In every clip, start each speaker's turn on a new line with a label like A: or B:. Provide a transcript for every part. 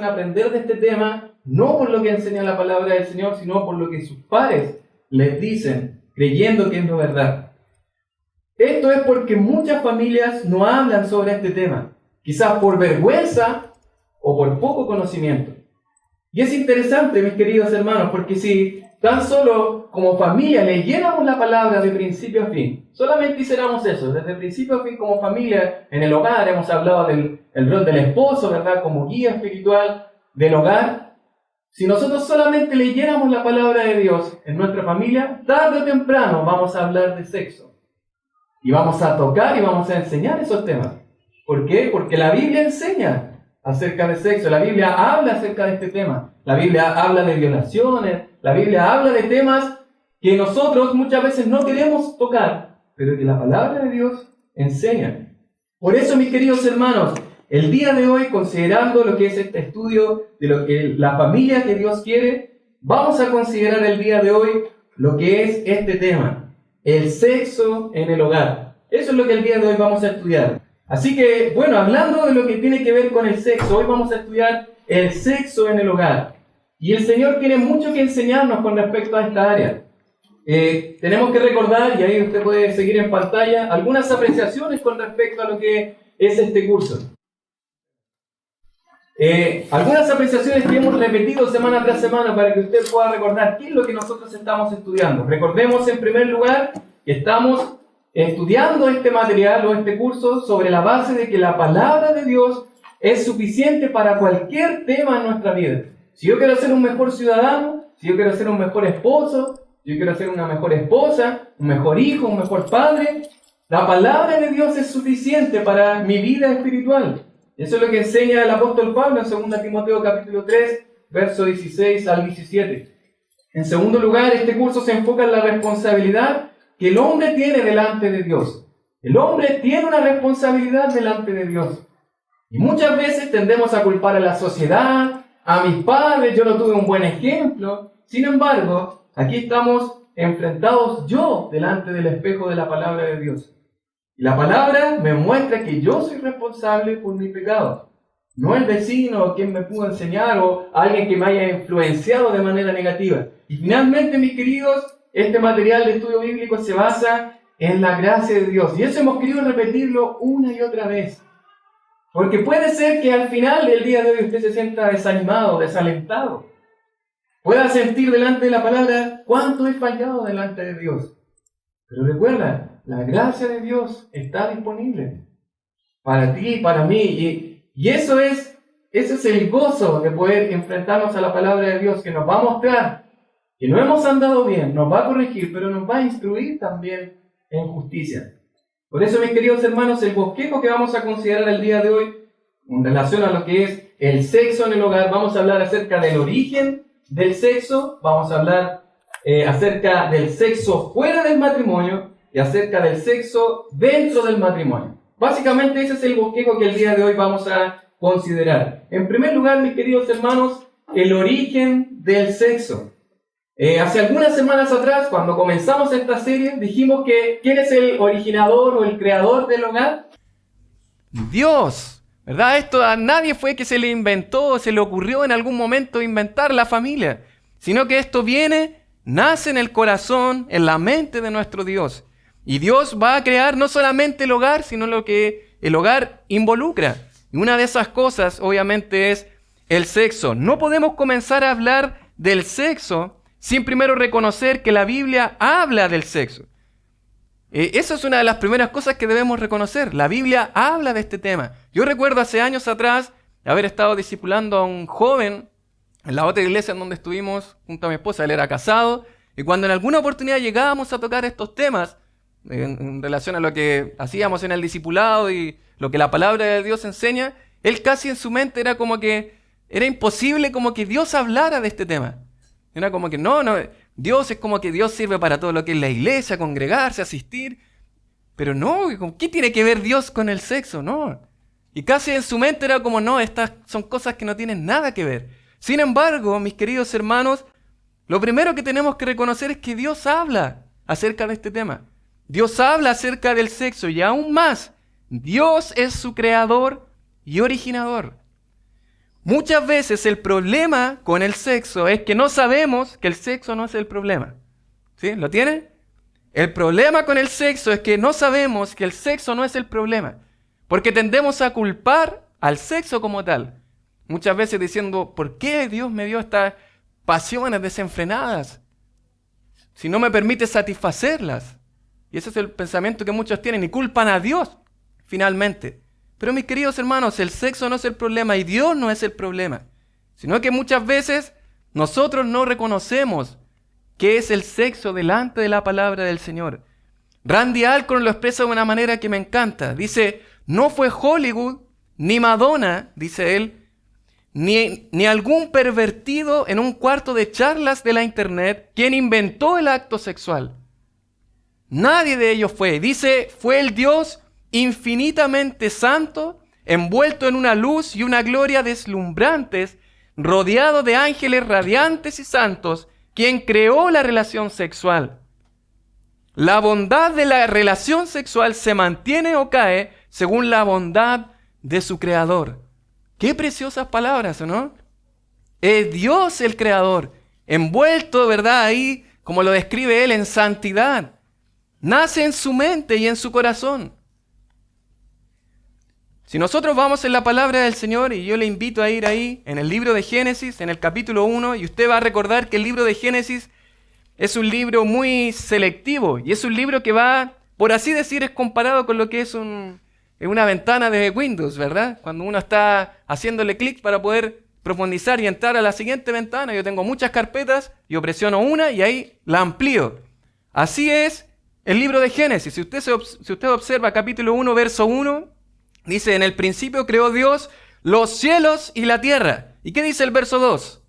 A: corazón aprender de este tema, no por lo que enseña la palabra del Señor, sino por lo que sus padres les dicen, creyendo que es la verdad. Esto es porque muchas familias no hablan sobre este tema, quizás por vergüenza o por poco conocimiento. Y es interesante, mis queridos hermanos, porque si tan solo como familia leyéramos la palabra de principio a fin, solamente hiciéramos eso, desde principio a fin como familia, en el hogar, hemos hablado del rol del esposo, ¿verdad?, como guía espiritual del hogar. Si nosotros solamente leyéramos la palabra de Dios en nuestra familia, tarde o temprano vamos a hablar de sexo. Y vamos a tocar y vamos a enseñar esos temas. ¿Por qué? Porque la Biblia enseña acerca de sexo, la Biblia habla acerca de este tema, la Biblia habla de violaciones, la Biblia habla de temas que nosotros muchas veces no queremos tocar, pero que la palabra de Dios enseña. Por eso, mis queridos hermanos, el día de hoy, considerando lo que es este estudio de lo que la familia que Dios quiere, vamos a considerar el día de hoy lo que es este tema, el sexo en el hogar. Eso es lo que el día de hoy vamos a estudiar. Así que, bueno, hablando de lo que tiene que ver con el sexo, hoy vamos a estudiar el sexo en el hogar. Y el Señor tiene mucho que enseñarnos con respecto a esta área. Tenemos que recordar, y ahí usted puede seguir en pantalla, algunas apreciaciones con respecto a lo que es este curso. Algunas apreciaciones que hemos repetido semana tras semana para que usted pueda recordar qué es lo que nosotros estamos estudiando. Recordemos en primer lugar que estamos estudiando este material o este curso sobre la base de que la palabra de Dios es suficiente para cualquier tema en nuestra vida. Si yo quiero ser un mejor ciudadano, si yo quiero ser un mejor esposo, si yo quiero ser una mejor esposa, un mejor hijo, un mejor padre, la palabra de Dios es suficiente para mi vida espiritual. Eso es lo que enseña el apóstol Pablo en 2 Timoteo capítulo 3, versos 16 al 17. En segundo lugar, este curso se enfoca en la responsabilidad que el hombre tiene delante de Dios. El hombre tiene una responsabilidad delante de Dios. Y muchas veces tendemos a culpar a la sociedad, a mis padres, yo no tuve un buen ejemplo. Sin embargo, aquí estamos enfrentados yo delante del espejo de la palabra de Dios. Y la palabra me muestra que yo soy responsable por mi pecado. No el vecino, quien me pudo enseñar, o alguien que me haya influenciado de manera negativa. Y finalmente, mis queridos, este material de estudio bíblico se basa en la gracia de Dios. Y eso hemos querido repetirlo una y otra vez. Porque puede ser que al final del día de hoy usted se sienta desanimado, desalentado. Pueda sentir delante de la palabra cuánto he fallado delante de Dios. Pero recuerda, la gracia de Dios está disponible para ti y para mí. Y ese es el gozo de poder enfrentarnos a la palabra de Dios, que nos va a mostrar que no hemos andado bien, nos va a corregir, pero nos va a instruir también en justicia. Por eso, mis queridos hermanos, el bosquejo que vamos a considerar el día de hoy, en relación a lo que es el sexo en el hogar, vamos a hablar acerca del origen del sexo, vamos a hablar acerca del sexo fuera del matrimonio y acerca del sexo dentro del matrimonio. Básicamente ese es el bosquejo que el día de hoy vamos a considerar. En primer lugar, mis queridos hermanos, el origen del sexo. Hace algunas semanas atrás, cuando comenzamos esta serie, dijimos que ¿quién es el originador o el creador del hogar? Dios, ¿verdad? Esto a nadie fue que se le inventó, se le ocurrió en algún momento inventar la familia, sino que esto nace en el corazón, en la mente de nuestro Dios. Y Dios va a crear no solamente el hogar, sino lo que el hogar involucra. Y una de esas cosas, obviamente, es el sexo. No podemos comenzar a hablar del sexo sin primero reconocer que la Biblia habla del sexo. Esa es una de las primeras cosas que debemos reconocer. La Biblia habla de este tema. Yo recuerdo hace años atrás haber estado discipulando a un joven en la otra iglesia en donde estuvimos junto a mi esposa. Él era casado, y cuando en alguna oportunidad llegábamos a tocar estos temas en relación a lo que hacíamos en el discipulado y lo que la palabra de Dios enseña, él casi en su mente era como que era imposible como que Dios hablara de este tema. Era como que no, Dios es como que Dios sirve para todo lo que es la iglesia, congregarse, asistir. Pero no, ¿qué tiene que ver Dios con el sexo? No. Y casi en su mente era como, no, estas son cosas que no tienen nada que ver. Sin embargo, mis queridos hermanos, lo primero que tenemos que reconocer es que Dios habla acerca de este tema. Dios habla acerca del sexo y aún más, Dios es su creador y originador. Muchas veces el problema con el sexo es que no sabemos que el sexo no es el problema. ¿Sí? ¿Lo tienen? El problema con el sexo es que no sabemos que el sexo no es el problema. Porque tendemos a culpar al sexo como tal. Muchas veces diciendo, ¿por qué Dios me dio estas pasiones desenfrenadas si no me permite satisfacerlas? Y ese es el pensamiento que muchos tienen y culpan a Dios finalmente. Pero mis queridos hermanos, el sexo no es el problema y Dios no es el problema, sino que muchas veces nosotros no reconocemos qué es el sexo delante de la palabra del Señor. Randy Alcorn lo expresa de una manera que me encanta. Dice, no fue Hollywood, ni Madonna, dice él, ni algún pervertido en un cuarto de charlas de la internet quien inventó el acto sexual. Nadie de ellos fue. Dice, fue el Dios infinitamente santo, envuelto en una luz y una gloria deslumbrantes, rodeado de ángeles radiantes y santos, quien creó la relación sexual. La bondad de la relación sexual se mantiene o cae según la bondad de su creador. Qué preciosas palabras, ¿no? Es Dios el creador, envuelto, ¿verdad? Ahí, como lo describe él, en santidad. Nace en su mente y en su corazón. Si nosotros vamos en la palabra del Señor, y yo le invito a ir ahí, en el libro de Génesis, en el capítulo 1, y usted va a recordar que el libro de Génesis es un libro muy selectivo, y es un libro que va, por así decir, es comparado con lo que es una ventana de Windows, ¿verdad? Cuando uno está haciéndole clic para poder profundizar y entrar a la siguiente ventana, yo tengo muchas carpetas, yo presiono una y ahí la amplío. Así es el libro de Génesis. Si usted observa capítulo 1, verso 1, dice, en el principio creó Dios los cielos y la tierra. ¿Y qué dice el verso 2?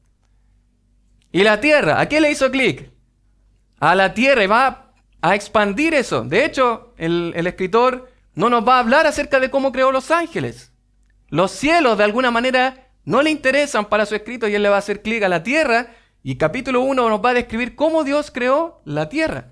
A: Y la tierra, ¿a qué le hizo clic? A la tierra, y va a expandir eso. De hecho, el escritor no nos va a hablar acerca de cómo creó los ángeles. Los cielos, de alguna manera, no le interesan para su escrito y él le va a hacer clic a la tierra. Y capítulo 1 nos va a describir cómo Dios creó la tierra.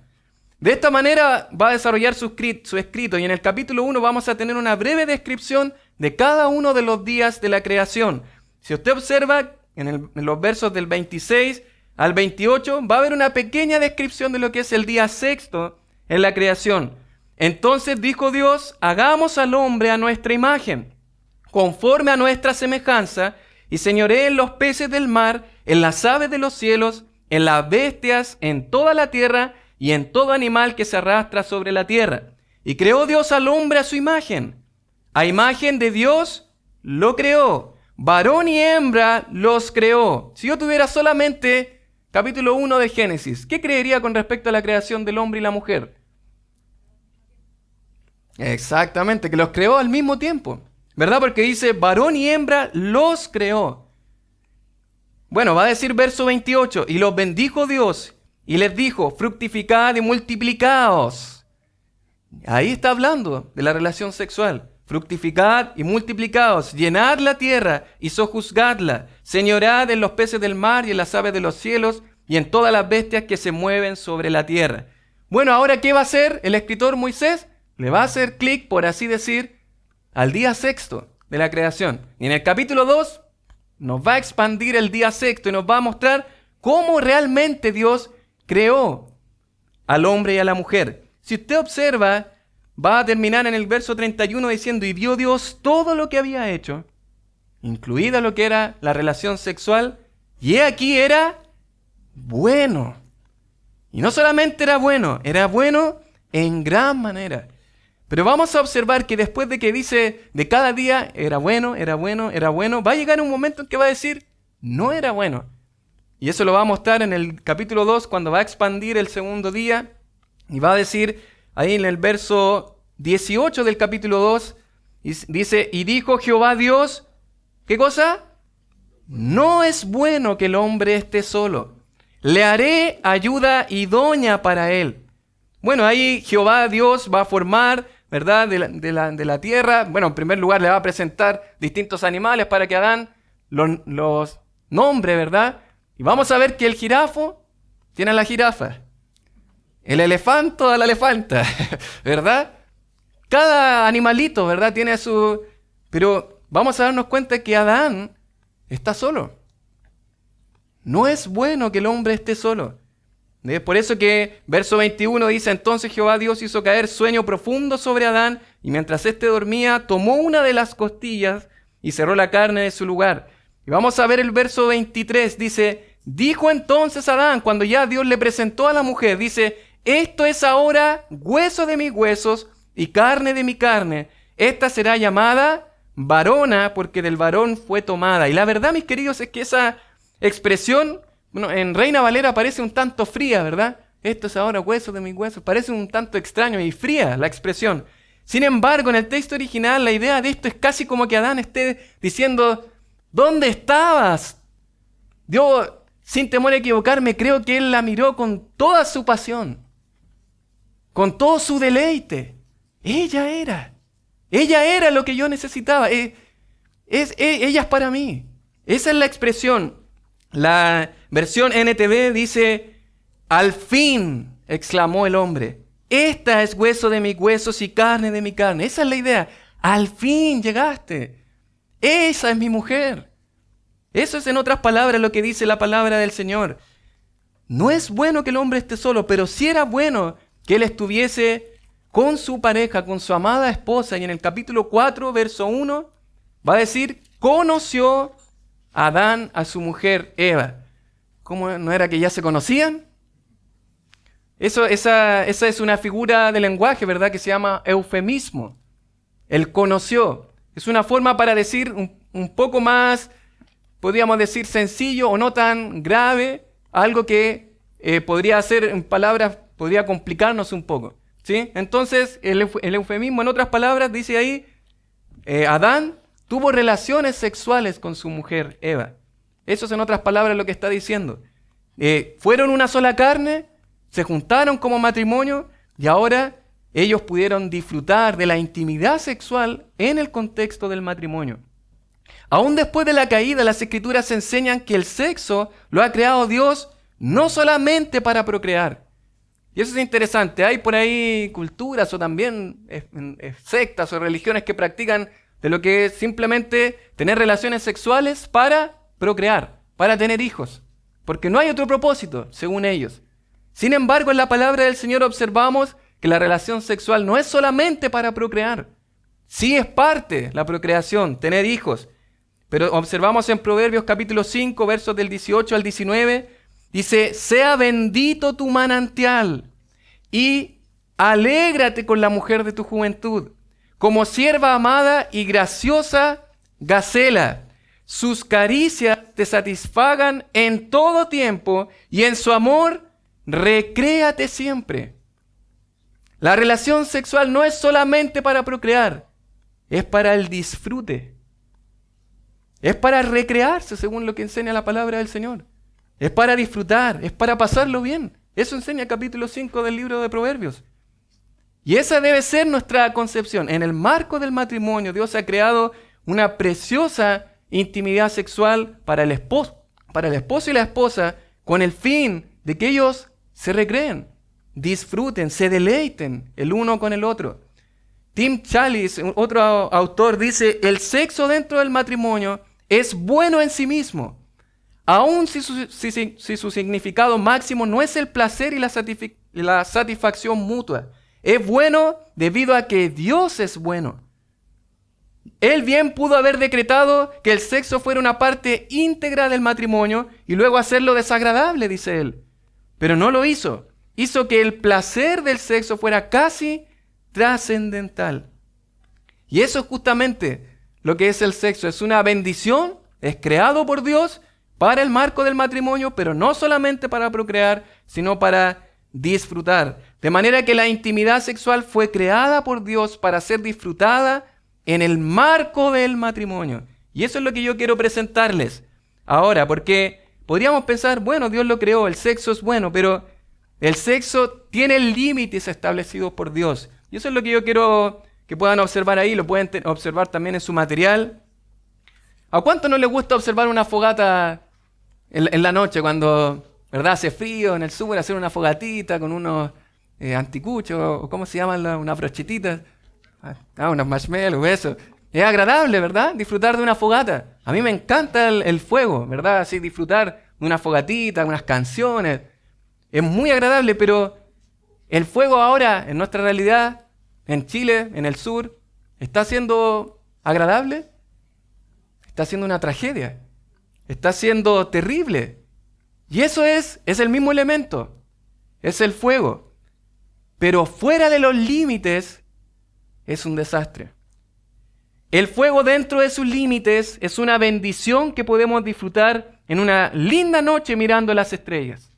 A: De esta manera va a desarrollar su escrito, y en el capítulo 1 vamos a tener una breve descripción de cada uno de los días de la creación. Si usted observa en los versos del 26 al 28, va a haber una pequeña descripción de lo que es el día sexto en la creación. Entonces dijo Dios, hagamos al hombre a nuestra imagen, conforme a nuestra semejanza, y señoree en los peces del mar, en las aves de los cielos, en las bestias, en toda la tierra, y en todo animal que se arrastra sobre la tierra. Y creó Dios al hombre a su imagen. A imagen de Dios lo creó. Varón y hembra los creó. Si yo tuviera solamente capítulo 1 de Génesis, ¿qué creería con respecto a la creación del hombre y la mujer? Exactamente, que los creó al mismo tiempo. ¿Verdad? Porque dice, varón y hembra los creó. Bueno, va a decir verso 28, y los bendijo Dios, y les dijo, fructificad y multiplicaos. Ahí está hablando de la relación sexual. Fructificad y multiplicaos, llenad la tierra y sojuzgadla, señorad en los peces del mar y en las aves de los cielos y en todas las bestias que se mueven sobre la tierra. Bueno, ahora ¿qué va a hacer el escritor Moisés? Le va a hacer clic, por así decir, al día sexto de la creación. Y en el capítulo 2 nos va a expandir el día sexto y nos va a mostrar cómo realmente Dios creó al hombre y a la mujer. Si usted observa, va a terminar en el verso 31 diciendo, y vio Dios todo lo que había hecho, incluida lo que era la relación sexual, y he aquí era bueno. Y no solamente era bueno en gran manera. Pero vamos a observar que después de que dice de cada día era bueno, va a llegar un momento en que va a decir no era bueno. Y eso lo va a mostrar en el capítulo 2 cuando va a expandir el segundo día. Y va a decir ahí en el verso 18 del capítulo 2, dice, y dijo Jehová Dios, ¿qué cosa? No es bueno que el hombre esté solo. Le haré ayuda idónea para él. Bueno, ahí Jehová Dios va a formar, ¿verdad? De la tierra. Bueno, en primer lugar le va a presentar distintos animales para que Adán los nombre, ¿verdad? Y vamos a ver que el jirafo tiene a la jirafa. El elefanto a la elefanta, ¿verdad? Cada animalito, ¿verdad? Tiene su... Pero vamos a darnos cuenta que Adán
B: está solo. No es bueno que el hombre esté solo. Es por eso que verso 21 dice: entonces Jehová Dios hizo caer sueño profundo sobre Adán, y mientras éste dormía, tomó una de las costillas y cerró la carne de su lugar. Y vamos a ver el verso 23, dice: dijo entonces Adán, cuando ya Dios le presentó a la mujer, dice: esto es ahora hueso de mis huesos y carne de mi carne. Esta será llamada varona, porque del varón fue tomada. Y la verdad, mis queridos, es que esa expresión, bueno, en Reina Valera parece un tanto fría, ¿verdad? Esto es ahora hueso de mis huesos. Parece un tanto extraño y fría la expresión. Sin embargo, en el texto original, la idea de esto es casi como que Adán esté diciendo: ¿dónde estabas? Yo, sin temor a equivocarme, creo que él la miró con toda su pasión, con todo su deleite. Ella era lo que yo necesitaba. Ella es para mí. Esa es la expresión. La versión NTV dice: al fin, exclamó el hombre, esta es hueso de mis huesos y carne de mi carne. Esa es la idea. Al fin llegaste. Esa es mi mujer. Eso es, en otras palabras, lo que dice la palabra del Señor. No es bueno que el hombre esté solo, pero sí era bueno que él estuviese con su pareja, con su amada esposa. Y en el capítulo 4, verso 1, va a decir: conoció Adán a su mujer Eva. ¿Cómo no era que ya se conocían? Esa es una figura de lenguaje, ¿verdad?, que se llama eufemismo. Él conoció. Es una forma para decir un poco más, podríamos decir, sencillo o no tan grave, algo que podría ser, en palabras, podría complicarnos un poco, ¿sí? Entonces, el eufemismo, en otras palabras, dice ahí: Adán tuvo relaciones sexuales con su mujer Eva. Eso es, en otras palabras, lo que está diciendo. Fueron una sola carne, se juntaron como matrimonio y ahora ellos pudieron disfrutar de la intimidad sexual en el contexto del matrimonio. Aún después de la caída, las Escrituras enseñan que el sexo lo ha creado Dios no solamente para procrear. Y eso es interesante. Hay por ahí culturas o también sectas o religiones que practican de lo que es simplemente tener relaciones sexuales para procrear, para tener hijos, porque no hay otro propósito, según ellos. Sin embargo, en la palabra del Señor observamos que la relación sexual no es solamente para procrear. Sí es parte la procreación, tener hijos, pero observamos en Proverbios capítulo 5, versos del 18 al 19, dice: sea bendito tu manantial y alégrate con la mujer de tu juventud, como sierva amada y graciosa gacela. Sus caricias te satisfagan en todo tiempo y en su amor recréate siempre. La relación sexual no es solamente para procrear, es para el disfrute. Es para recrearse, según lo que enseña la palabra del Señor. Es para disfrutar, es para pasarlo bien. Eso enseña el capítulo 5 del libro de Proverbios. Y esa debe ser nuestra concepción. En el marco del matrimonio, Dios ha creado una preciosa intimidad sexual para el esposo y la esposa, con el fin de que ellos se recreen, disfruten, se deleiten el uno con el otro. Tim Challies, otro autor, dice: el sexo dentro del matrimonio es bueno en sí mismo, aun si su significado máximo no es el placer y la satisfacción mutua. Es bueno debido a que Dios es bueno. Él bien pudo haber decretado que el sexo fuera una parte íntegra del matrimonio y luego hacerlo desagradable, dice él. Pero no lo hizo. Hizo que el placer del sexo fuera casi trascendental. Y eso es justamente lo que es el sexo. Es una bendición, es creado por Dios para el marco del matrimonio, pero no solamente para procrear, sino para disfrutar. De manera que la intimidad sexual fue creada por Dios para ser disfrutada en el marco del matrimonio. Y eso es lo que yo quiero presentarles ahora, porque podríamos pensar, bueno, Dios lo creó, el sexo es bueno, pero el sexo tiene límites establecidos por Dios. Y eso es lo que yo quiero que puedan observar ahí, lo pueden observar también en su material. ¿A cuánto no les gusta observar una fogata en la noche cuando, verdad, hace frío en el sur, hacer una fogatita con unos anticuchos, o cómo se llaman, unas brochetitas? Unos marshmallows, eso. Es agradable, ¿verdad? Disfrutar de una fogata. A mí me encanta el fuego, ¿verdad? Así disfrutar de una fogatita, unas canciones. Es muy agradable, pero el fuego ahora, en nuestra realidad, en Chile, en el sur, ¿está siendo agradable? Está siendo una tragedia. Está siendo terrible. Y eso es el mismo elemento. Es el fuego. Pero fuera de los límites es un desastre. El fuego dentro de sus límites es una bendición que podemos disfrutar en una linda noche mirando las estrellas.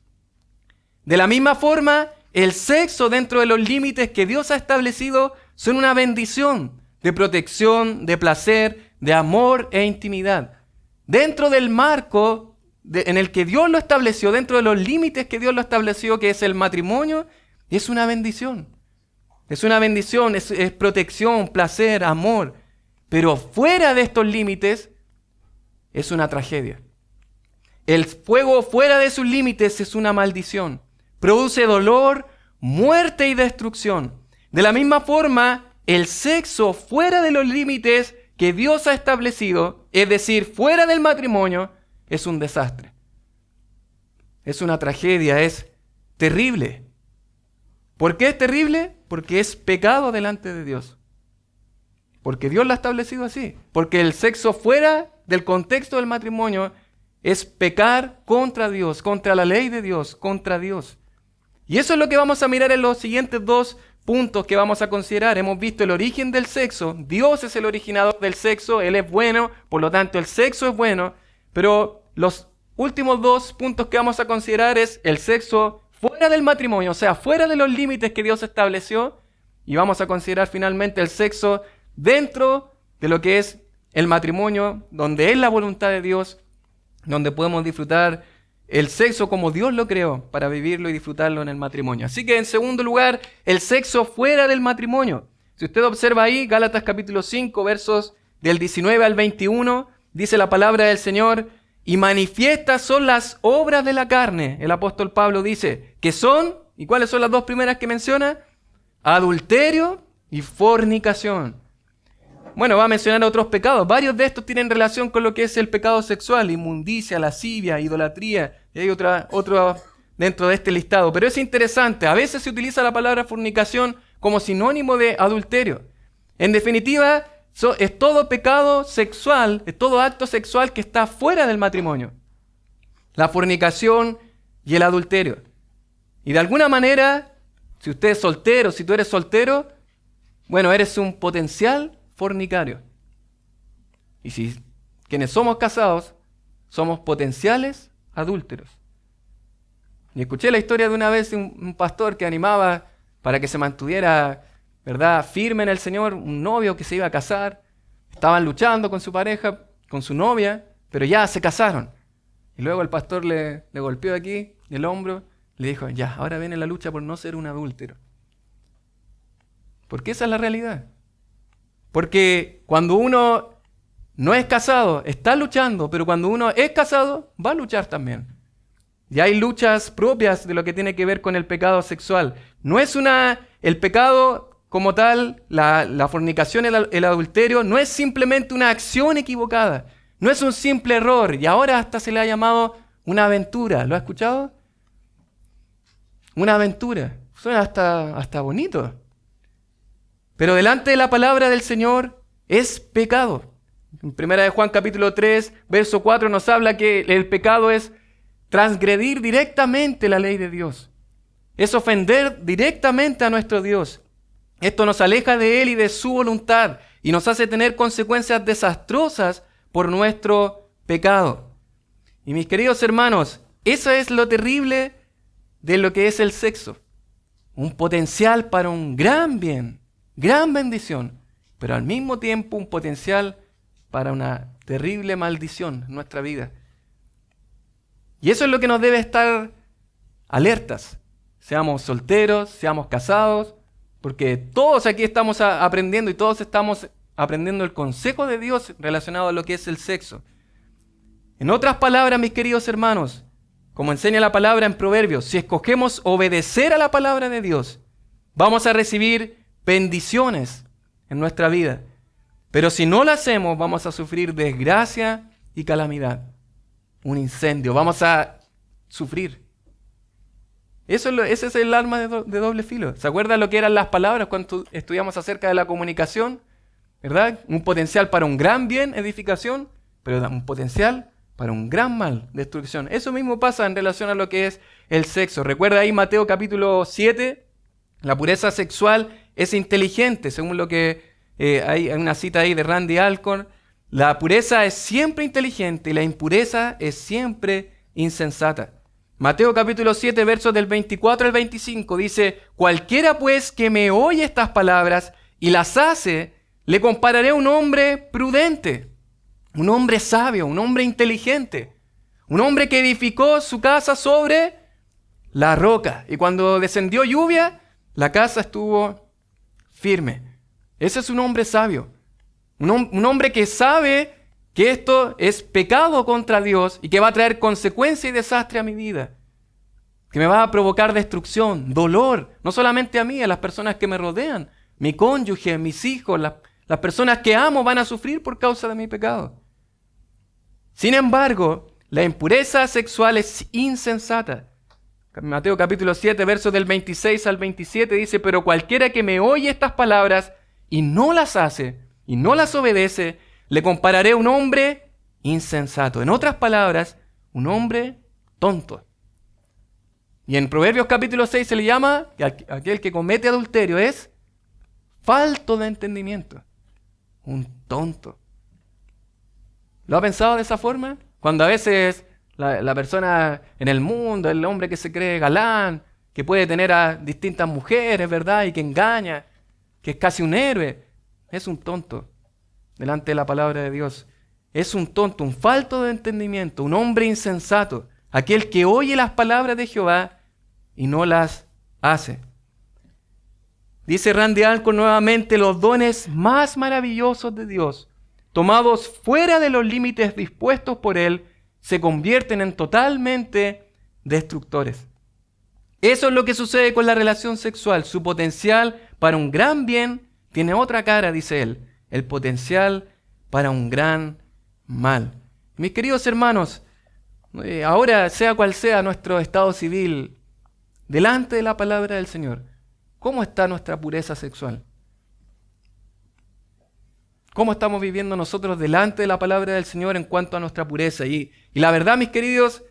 B: De la misma forma, el sexo dentro de los límites que Dios ha establecido son una bendición de protección, de placer, de amor e intimidad. Dentro del marco en el que Dios lo estableció, dentro de los límites que Dios lo estableció, que es el matrimonio, es una bendición. Es una bendición, es protección, placer, amor. Pero fuera de estos límites es una tragedia. El fuego fuera de sus límites es una maldición. Produce dolor, muerte y destrucción. De la misma forma, el sexo fuera de los límites que Dios ha establecido, es decir, fuera del matrimonio, es un desastre. Es una tragedia, es terrible. ¿Por qué es terrible? Porque es pecado delante de Dios. Porque Dios lo ha establecido así. Porque el sexo fuera del contexto del matrimonio es pecar contra Dios, contra la ley de Dios, contra Dios. Y eso es lo que vamos a mirar en los siguientes dos puntos que vamos a considerar. Hemos visto el origen del sexo. Dios es el originador del sexo. Él es bueno, por lo tanto el sexo es bueno. Pero los últimos dos puntos que vamos a considerar es el sexo fuera del matrimonio, o sea, fuera de los límites que Dios estableció. Y vamos a considerar finalmente el sexo dentro de lo que es el matrimonio, donde es la voluntad de Dios, donde podemos disfrutar el sexo como Dios lo creó, para vivirlo y disfrutarlo en el matrimonio. Así que en segundo lugar, el sexo fuera del matrimonio. Si usted observa ahí, Gálatas capítulo 5, versos del 19 al 21, dice la palabra del Señor: y manifiestas son las obras de la carne. El apóstol Pablo dice que son, ¿y cuáles son las dos primeras que menciona? Adulterio y fornicación. Bueno, va a mencionar otros pecados. Varios de estos tienen relación con lo que es el pecado sexual: inmundicia, lascivia, idolatría. Y hay otro dentro de este listado. Pero es interesante. A veces se utiliza la palabra fornicación como sinónimo de adulterio. En definitiva, es todo pecado sexual, es todo acto sexual que está fuera del matrimonio. La fornicación y el adulterio. Y de alguna manera, si usted es soltero, si tú eres soltero, bueno, eres un potencial fornicario. Y si quienes somos casados, somos potenciales adúlteros. Y escuché la historia de una vez de un pastor que animaba para que se mantuviera, ¿verdad?, firme en el Señor, un novio que se iba a casar. Estaban luchando con su pareja, con su novia, pero ya se casaron. Y luego el pastor le golpeó aquí el hombro, le dijo: ya, ahora viene la lucha por no ser un adúltero. Porque esa es la realidad. Porque cuando uno no es casado, está luchando, pero cuando uno es casado, va a luchar también. Y hay luchas propias de lo que tiene que ver con el pecado sexual. No es el pecado como tal, la fornicación, el adulterio, no es simplemente una acción equivocada. No es un simple error. Y ahora hasta se le ha llamado una aventura. ¿Lo ha escuchado? Una aventura. Suena hasta bonito. Pero delante de la palabra del Señor es pecado. En 1 de Juan capítulo 3, verso 4 nos habla que el pecado es transgredir directamente la ley de Dios. Es ofender directamente a nuestro Dios. Esto nos aleja de Él y de su voluntad y nos hace tener consecuencias desastrosas por nuestro pecado. Y mis queridos hermanos, eso es lo terrible de lo que es el sexo. Un potencial para un gran bien, gran bendición, pero al mismo tiempo un potencial para una terrible maldición en nuestra vida. Y eso es lo que nos debe estar alertas. Seamos solteros, seamos casados, porque todos aquí estamos aprendiendo y todos estamos aprendiendo el consejo de Dios relacionado a lo que es el sexo. En otras palabras, mis queridos hermanos, como enseña la palabra en Proverbios, si escogemos obedecer a la palabra de Dios, vamos a recibir bendiciones en nuestra vida. Pero si no lo hacemos, vamos a sufrir desgracia y calamidad. Un incendio, vamos a sufrir. Ese es el arma de doble filo. ¿Se acuerdan lo que eran las palabras cuando estudiamos acerca de la comunicación? ¿Verdad? Un potencial para un gran bien, edificación, pero un potencial para un gran mal, destrucción. Eso mismo pasa en relación a lo que es el sexo. Recuerda ahí Mateo capítulo 7, la pureza sexual es inteligente, según lo que hay una cita ahí de Randy Alcorn. La pureza es siempre inteligente y la impureza es siempre insensata. Mateo capítulo 7, versos del 24 al 25 dice: cualquiera pues que me oye estas palabras y las hace, le compararé a un hombre prudente, un hombre sabio, un hombre inteligente, un hombre que edificó su casa sobre la roca. Y cuando descendió lluvia, la casa estuvo firme. Ese es un hombre sabio. Un hombre que sabe que esto es pecado contra Dios y que va a traer consecuencia y desastre a mi vida. Que me va a provocar destrucción, dolor, no solamente a mí, a las personas que me rodean. Mi cónyuge, mis hijos, las personas que amo van a sufrir por causa de mi pecado. Sin embargo, la impureza sexual es insensata. Mateo capítulo 7, versos del 26 al 27 dice: pero cualquiera que me oye estas palabras y no las hace, y no las obedece, le compararé a un hombre insensato. En otras palabras, un hombre tonto. Y en Proverbios capítulo 6 se le llama, aquel que comete adulterio es falto de entendimiento. Un tonto. ¿Lo ha pensado de esa forma? Cuando a veces la persona en el mundo, el hombre que se cree galán, que puede tener a distintas mujeres, ¿verdad? Y que engaña, que es casi un héroe, es un tonto delante de la palabra de Dios. Es un tonto, un falto de entendimiento, un hombre insensato, aquel que oye las palabras de Jehová y no las hace. Dice Randy Alcorn nuevamente: los dones más maravillosos de Dios, tomados fuera de los límites dispuestos por Él, se convierten en totalmente destructores. Eso es lo que sucede con la relación sexual. Su potencial para un gran bien tiene otra cara, dice él: el potencial para un gran mal. Mis queridos hermanos, ahora sea cual sea nuestro estado civil, delante de la palabra del Señor, ¿cómo está nuestra pureza sexual? ¿Cómo estamos viviendo nosotros delante de la palabra del Señor en cuanto a nuestra pureza? Y la verdad, mis queridos,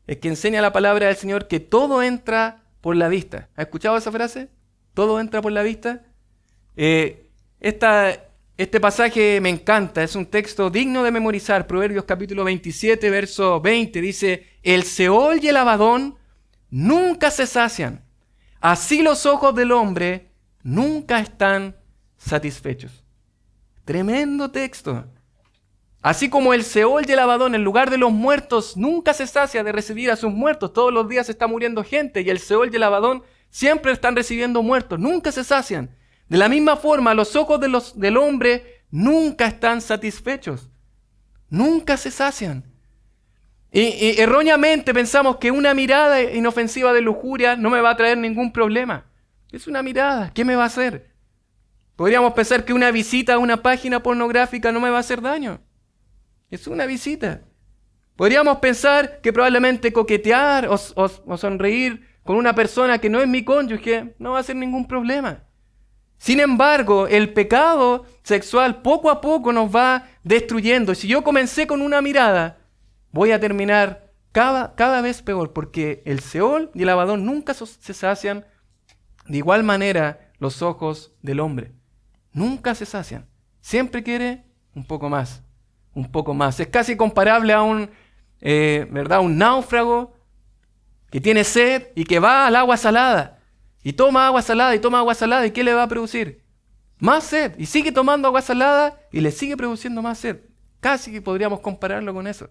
B: es que enseña la palabra del Señor que todo entra por la vista. ¿Has escuchado esa frase? ¿Todo entra por la vista? Este pasaje me encanta, es un texto digno de memorizar. Proverbios capítulo 27, verso 20, dice: el Seol y el Abadón nunca se sacian, así los ojos del hombre nunca están satisfechos. Tremendo texto. Así como el Seol y el Abadón, el lugar de los muertos, nunca se sacia de recibir a sus muertos. Todos los días está muriendo gente y el Seol y el Abadón siempre están recibiendo muertos. Nunca se sacian. De la misma forma, los ojos del hombre nunca están satisfechos. Nunca se sacian. Y erróneamente pensamos que una mirada inofensiva de lujuria no me va a traer ningún problema. Es una mirada. ¿Qué me va a hacer? Podríamos pensar que una visita a una página pornográfica no me va a hacer daño. Es una visita. Podríamos pensar que probablemente coquetear o sonreír con una persona que no es mi cónyuge no va a ser ningún problema. Sin embargo, el pecado sexual poco a poco nos va destruyendo. Y si yo comencé con una mirada, voy a terminar cada vez peor, porque el Seol y el Abadón nunca se sacian. De igual manera, los ojos del hombre nunca se sacian. Siempre quiere un poco más, un poco más. Es casi comparable a un náufrago que tiene sed y que va al agua salada. Y toma agua salada y toma agua salada. ¿Y qué le va a producir? Más sed. Y sigue tomando agua salada y le sigue produciendo más sed. Casi que podríamos compararlo con eso.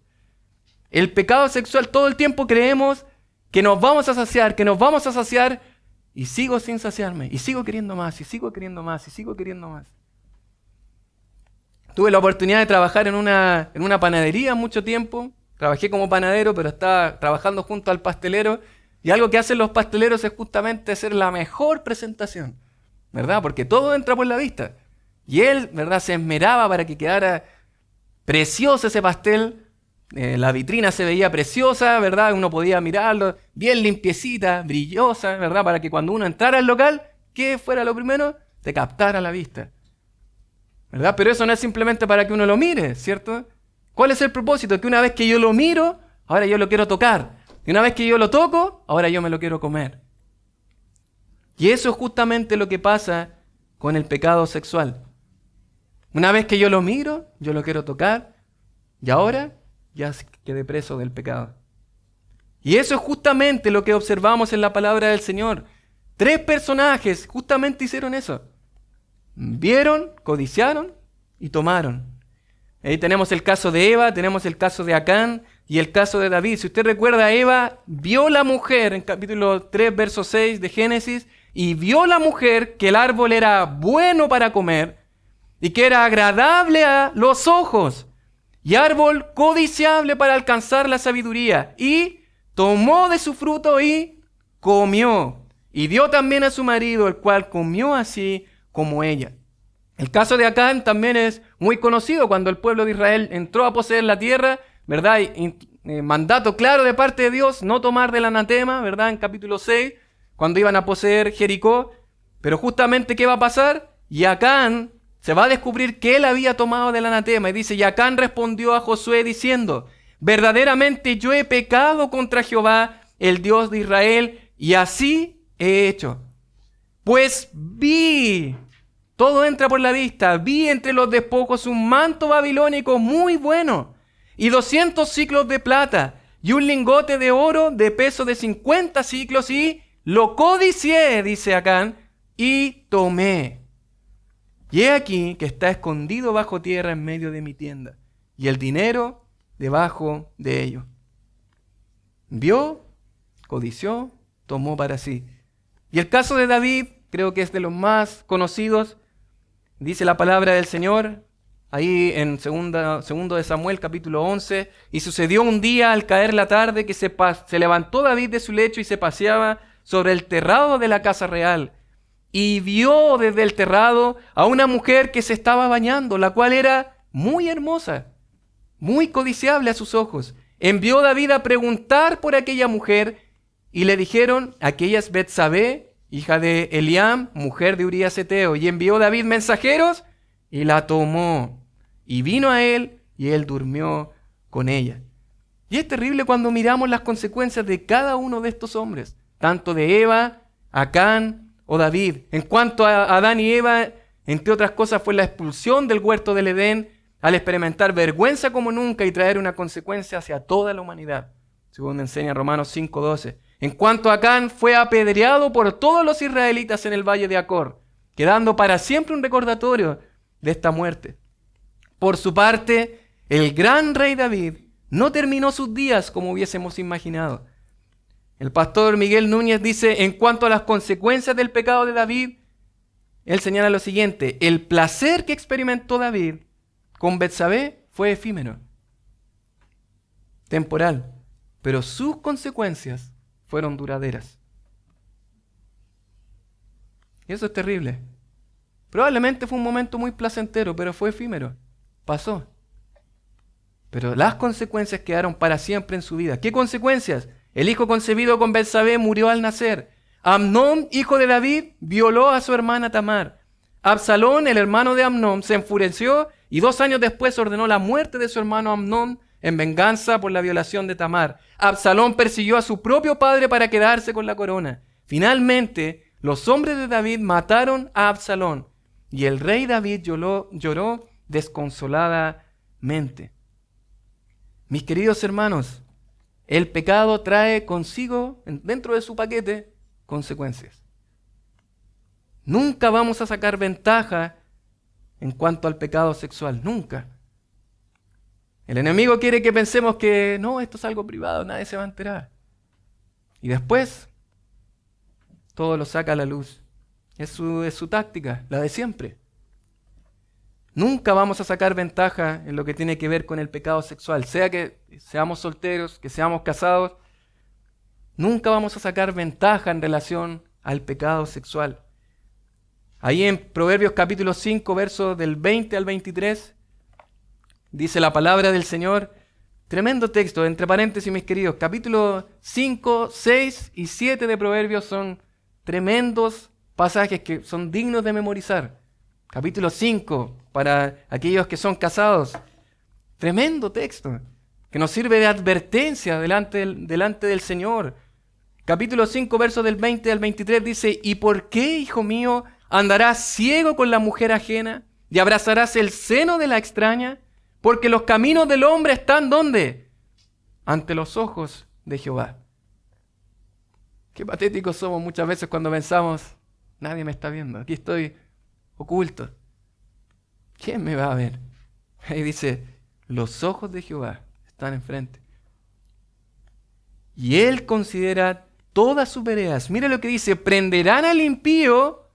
B: El pecado sexual, todo el tiempo creemos que nos vamos a saciar, y sigo sin saciarme, y sigo queriendo más, y sigo queriendo más, y sigo queriendo más. Tuve la oportunidad de trabajar en una panadería mucho tiempo. Trabajé como panadero, pero estaba trabajando junto al pastelero. Y algo que hacen los pasteleros es justamente hacer la mejor presentación, ¿verdad? Porque todo entra por la vista. Y él, ¿verdad?, se esmeraba para que quedara precioso ese pastel. La vitrina se veía preciosa, ¿verdad? Uno podía mirarlo, bien limpiecita, brillosa, ¿verdad? Para que cuando uno entrara al local, ¿qué fuera lo primero? Te captara la vista, ¿verdad? Pero eso no es simplemente para que uno lo mire, ¿cierto? ¿Cuál es el propósito? Que una vez que yo lo miro, ahora yo lo quiero tocar. Y una vez que yo lo toco, ahora yo me lo quiero comer. Y eso es justamente lo que pasa con el pecado sexual. Una vez que yo lo miro, yo lo quiero tocar, y ahora ya quedé preso del pecado. Y eso es justamente lo que observamos en la palabra del Señor. 3 personajes justamente hicieron eso. Vieron, codiciaron y tomaron. Ahí tenemos el caso de Eva, tenemos el caso de Acán y el caso de David. Si usted recuerda, Eva vio la mujer en capítulo 3, verso 6 de Génesis, y vio la mujer que el árbol era bueno para comer y que era agradable a los ojos y árbol codiciable para alcanzar la sabiduría. Y tomó de su fruto y comió. Y dio también a su marido, el cual comió así como ella. El caso de Acán también es muy conocido cuando el pueblo de Israel entró a poseer la tierra, ¿verdad? Mandato claro de parte de Dios, no tomar del anatema, ¿verdad? En capítulo 6, cuando iban a poseer Jericó. Pero justamente, ¿qué va a pasar? Y Acán se va a descubrir que él había tomado del anatema. Y dice, y Acán respondió a Josué diciendo, verdaderamente yo he pecado contra Jehová, el Dios de Israel, y así he hecho. Pues vi, todo entra por la vista, vi entre los despojos un manto babilónico muy bueno, y 200 siclos de plata, y un lingote de oro de peso de 50 siclos, y lo codicié, dice Acán, y tomé. Y he aquí que está escondido bajo tierra en medio de mi tienda, y el dinero debajo de ello. Vio, codició, tomó para sí. Y el caso de David, creo que es de los más conocidos. Dice la palabra del Señor, ahí en segundo de Samuel, capítulo 11, y sucedió un día al caer la tarde que se levantó David de su lecho y se paseaba sobre el terrado de la casa real. Y vio desde el terrado a una mujer que se estaba bañando, la cual era muy hermosa, muy codiciable a sus ojos. Envió David a preguntar por aquella mujer, y le dijeron, aquella es Betsabé, hija de Eliam, mujer de Urías Eteo. Y envió David mensajeros, y la tomó, y vino a él, y él durmió con ella. Y es terrible cuando miramos las consecuencias de cada uno de estos hombres, tanto de Eva, Acán o David. En cuanto a Adán y Eva, entre otras cosas, fue la expulsión del huerto del Edén, al experimentar vergüenza como nunca y traer una consecuencia hacia toda la humanidad, según enseña Romanos 5:12. En cuanto a Acán, fue apedreado por todos los israelitas en el valle de Acor, quedando para siempre un recordatorio de esta muerte. Por su parte, el gran rey David no terminó sus días como hubiésemos imaginado. El pastor Miguel Núñez dice, en cuanto a las consecuencias del pecado de David, él señala lo siguiente: el placer que experimentó David con Betsabé fue efímero, temporal, pero sus consecuencias fueron duraderas. Y eso es terrible. Probablemente fue un momento muy placentero, pero fue efímero. Pasó. Pero las consecuencias quedaron para siempre en su vida. ¿Qué consecuencias? El hijo concebido con Betsabé murió al nacer. Amnón, hijo de David, violó a su hermana Tamar. Absalón, el hermano de Amnón, se enfureció y 2 años después ordenó la muerte de su hermano Amnón en venganza por la violación de Tamar. Absalón persiguió a su propio padre para quedarse con la corona. Finalmente, los hombres de David mataron a Absalón y el rey David lloró desconsoladamente. Mis queridos hermanos, el pecado trae consigo, dentro de su paquete, consecuencias. Nunca vamos a sacar ventaja en cuanto al pecado sexual, nunca. El enemigo quiere que pensemos que no, esto es algo privado, nadie se va a enterar. Y después, todo lo saca a la luz. Es su táctica, la de siempre. Nunca vamos a sacar ventaja en lo que tiene que ver con el pecado sexual, sea que seamos solteros, que seamos casados. Nunca vamos a sacar ventaja en relación al pecado sexual. Ahí en Proverbios capítulo 5, versos del 20 al 23, dice la palabra del Señor. Tremendo texto, entre paréntesis, mis queridos. Capítulo 5, 6 y 7 de Proverbios son tremendos pasajes que son dignos de memorizar. Capítulo 5, para aquellos que son casados. Tremendo texto, que nos sirve de advertencia delante del Señor. Capítulo 5, versos del 20 al 23 dice: ¿Y por qué, hijo mío, andarás ciego con la mujer ajena y abrazarás el seno de la extraña? Porque los caminos del hombre están ¿dónde? Ante los ojos de Jehová. Qué patéticos somos muchas veces cuando pensamos: nadie me está viendo, aquí estoy oculto. ¿Quién me va a ver? Ahí dice: los ojos de Jehová están enfrente. Y Él considera todas sus veredas. Mira lo que dice: prenderán al impío,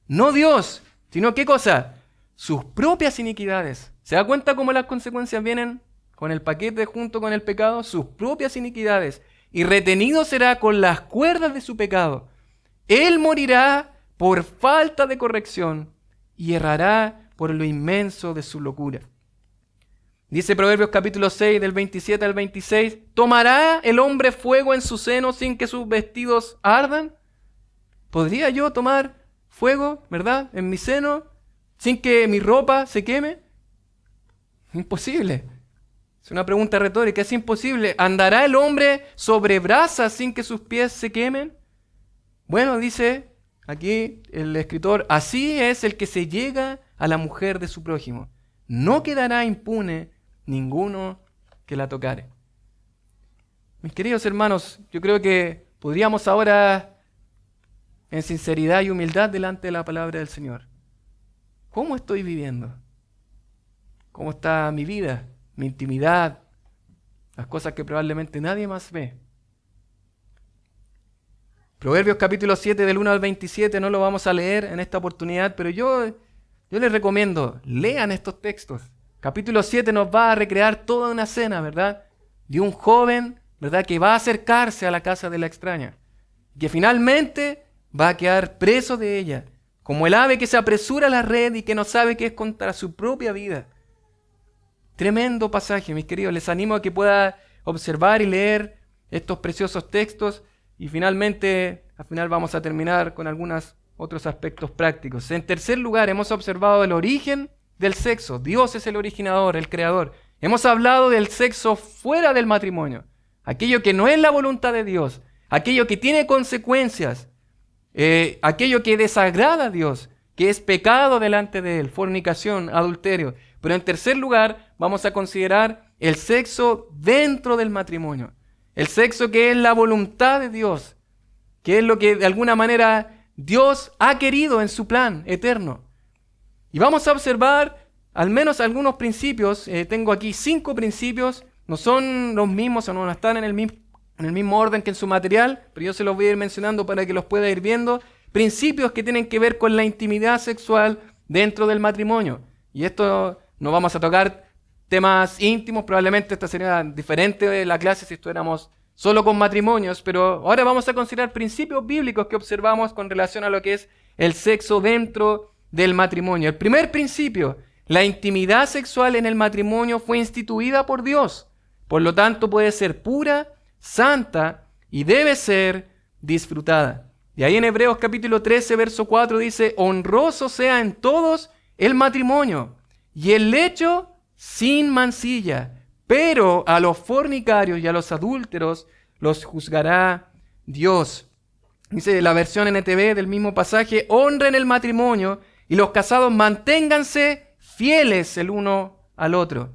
B: no Dios, sino ¿qué cosa? Sus propias iniquidades. ¿Se da cuenta cómo las consecuencias vienen con el paquete junto con el pecado? Sus propias iniquidades. Y retenido será con las cuerdas de su pecado. Él morirá por falta de corrección y errará por lo inmenso de su locura. Dice Proverbios capítulo 6, del 27 al 26, ¿tomará el hombre fuego en su seno sin que sus vestidos ardan? ¿Podría yo tomar fuego, verdad, en mi seno sin que mi ropa se queme? Imposible. Es una pregunta retórica, es imposible. ¿Andará el hombre sobre brasas sin que sus pies se quemen? Bueno, dice aquí el escritor, así es el que se llega a la mujer de su prójimo. No quedará impune ninguno que la tocare. Mis queridos hermanos, yo creo que podríamos ahora, en sinceridad y humildad, delante de la palabra del Señor, ¿cómo estoy viviendo? ¿Cómo está mi vida, mi intimidad, las cosas que probablemente nadie más ve? Proverbios capítulo 7 del 1 al 27 no lo vamos a leer en esta oportunidad, pero yo les recomiendo, lean estos textos. Capítulo 7 nos va a recrear toda una escena, ¿verdad? De un joven, ¿verdad? Que va a acercarse a la casa de la extraña, que finalmente va a quedar preso de ella, como el ave que se apresura a la red y que no sabe que es contra su propia vida. Tremendo pasaje, mis queridos. Les animo a que puedan observar y leer estos preciosos textos. Y finalmente, al final vamos a terminar con algunos otros aspectos prácticos. En tercer lugar, hemos observado el origen del sexo. Dios es el originador, el creador. Hemos hablado del sexo fuera del matrimonio. Aquello que no es la voluntad de Dios. Aquello que tiene consecuencias. Aquello que desagrada a Dios. Que es pecado delante de Él. Fornicación, adulterio. Pero en tercer lugar, vamos a considerar el sexo dentro del matrimonio. El sexo que es la voluntad de Dios, que es lo que de alguna manera Dios ha querido en su plan eterno. Y vamos a observar al menos algunos principios. Tengo aquí 5 principios, no son los mismos o no están en el mismo orden que en su material, pero yo se los voy a ir mencionando para que los pueda ir viendo. Principios que tienen que ver con la intimidad sexual dentro del matrimonio. Y esto no vamos a tocar temas íntimos, probablemente esta sería diferente de la clase si estuviéramos solo con matrimonios, pero ahora vamos a considerar principios bíblicos que observamos con relación a lo que es el sexo dentro del matrimonio. El primer principio, la intimidad sexual en el matrimonio fue instituida por Dios, por lo tanto puede ser pura, santa y debe ser disfrutada. Y ahí en Hebreos capítulo 13, verso 4 dice: honroso sea en todos el matrimonio y el lecho sin mancilla, pero a los fornicarios y a los adúlteros los juzgará Dios. Dice la versión NTV del mismo pasaje: honren el matrimonio y los casados manténganse fieles el uno al otro.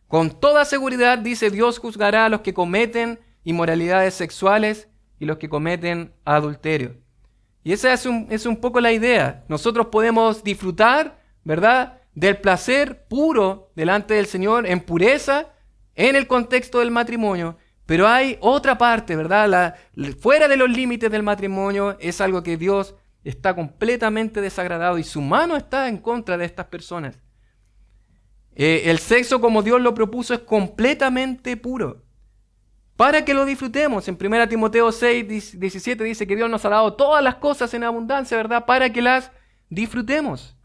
B: Con toda seguridad, dice, Dios juzgará a los que cometen inmoralidades sexuales y los que cometen adulterio. Y esa es un poco la idea. Nosotros podemos disfrutar, ¿verdad?, del placer puro delante del Señor, en pureza, en el contexto del matrimonio, pero hay otra parte, ¿verdad? Fuera de los límites del matrimonio es algo que Dios está completamente desagradado y su mano está en contra de estas personas. El sexo como Dios lo propuso es completamente puro, para que lo disfrutemos. En 1 Timoteo 6, 17 dice que Dios nos ha dado todas las cosas en abundancia, ¿verdad?, para que las disfrutemos.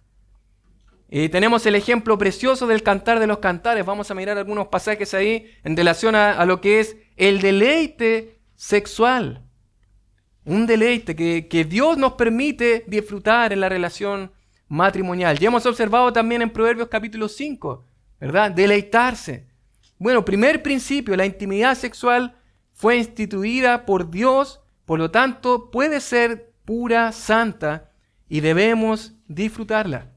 B: Y tenemos el ejemplo precioso del Cantar de los Cantares. Vamos a mirar algunos pasajes ahí en relación a lo que es el deleite sexual. Un deleite que Dios nos permite disfrutar en la relación matrimonial. Ya hemos observado también en Proverbios capítulo 5, ¿verdad? Deleitarse. Bueno, primer principio, la intimidad sexual fue instituida por Dios, por lo tanto puede ser pura, santa, y debemos disfrutarla.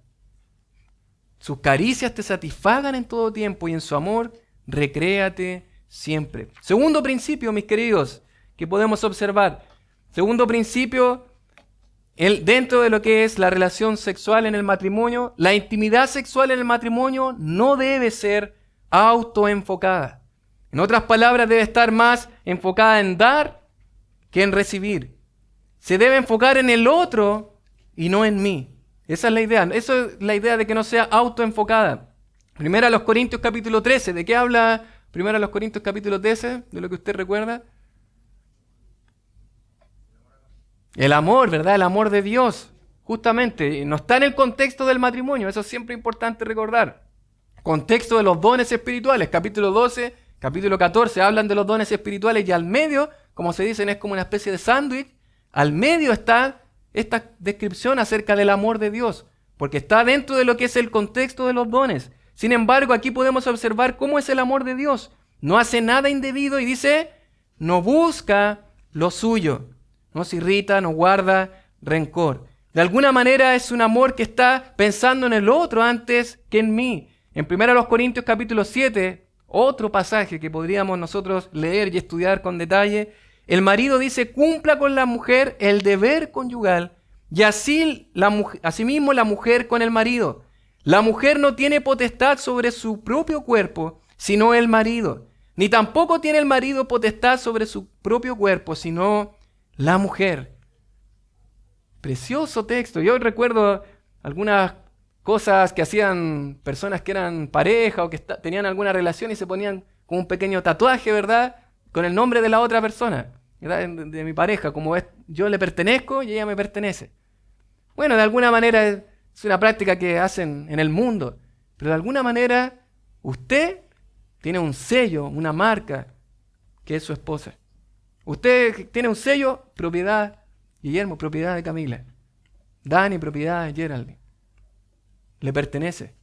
B: Sus caricias te satisfagan en todo tiempo y en su amor recréate siempre. Segundo principio, mis queridos, que podemos observar. Segundo principio, dentro de lo que es la relación sexual en el matrimonio, la intimidad sexual en el matrimonio no debe ser autoenfocada. En otras palabras, debe estar más enfocada en dar que en recibir. Se debe enfocar en el otro y no en mí. Esa es la idea. Esa es la idea de que no sea autoenfocada. Primera a los Corintios capítulo 13. ¿De qué habla Primera a los Corintios capítulo 13? De lo que usted recuerda. El amor, ¿verdad? El amor de Dios. Justamente. No está en el contexto del matrimonio. Eso es siempre importante recordar. Contexto de los dones espirituales. Capítulo 12, capítulo 14 hablan de los dones espirituales y al medio, como se dicen, es como una especie de sándwich. Al medio está esta descripción acerca del amor de Dios, porque está dentro de lo que es el contexto de los dones. Sin embargo, aquí podemos observar cómo es el amor de Dios. No hace nada indebido y dice, no busca lo suyo, no se irrita, no guarda rencor. De alguna manera es un amor que está pensando en el otro antes que en mí. En 1 Corintios capítulo 7, otro pasaje que podríamos nosotros leer y estudiar con detalle, el marido dice, cumpla con la mujer el deber conyugal y asimismo la mujer con el marido. La mujer no tiene potestad sobre su propio cuerpo, sino el marido. Ni tampoco tiene el marido potestad sobre su propio cuerpo, sino la mujer. Precioso texto. Yo recuerdo algunas cosas que hacían personas que eran pareja o que tenían alguna relación y se ponían como un pequeño tatuaje, ¿verdad? Con el nombre de la otra persona, ¿verdad? De mi pareja, como es, yo le pertenezco y ella me pertenece. Bueno, de alguna manera es una práctica que hacen en el mundo, pero de alguna manera usted tiene un sello, una marca, que es su esposa. Usted tiene un sello, propiedad Guillermo, propiedad de Camila. Dani, propiedad de Geraldine. Le pertenece.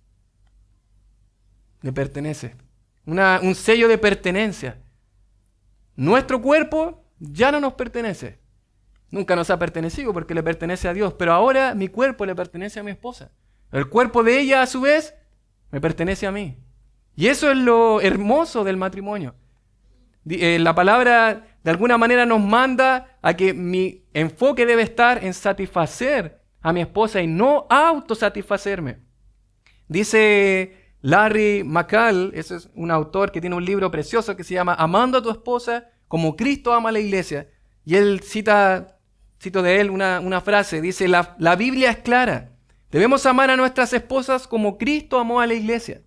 B: Le pertenece. Un sello de pertenencia. Nuestro cuerpo ya no nos pertenece. Nunca nos ha pertenecido porque le pertenece a Dios. Pero ahora mi cuerpo le pertenece a mi esposa. El cuerpo de ella, a su vez, me pertenece a mí. Y eso es lo hermoso del matrimonio. La palabra de alguna manera nos manda a que mi enfoque debe estar en satisfacer a mi esposa y no autosatisfacerme. Dice Larry McCall, ese es un autor que tiene un libro precioso que se llama Amando a tu esposa como Cristo ama a la iglesia. Y él cito de él una frase, dice, la Biblia es clara. Debemos amar a nuestras esposas como Cristo amó a la iglesia.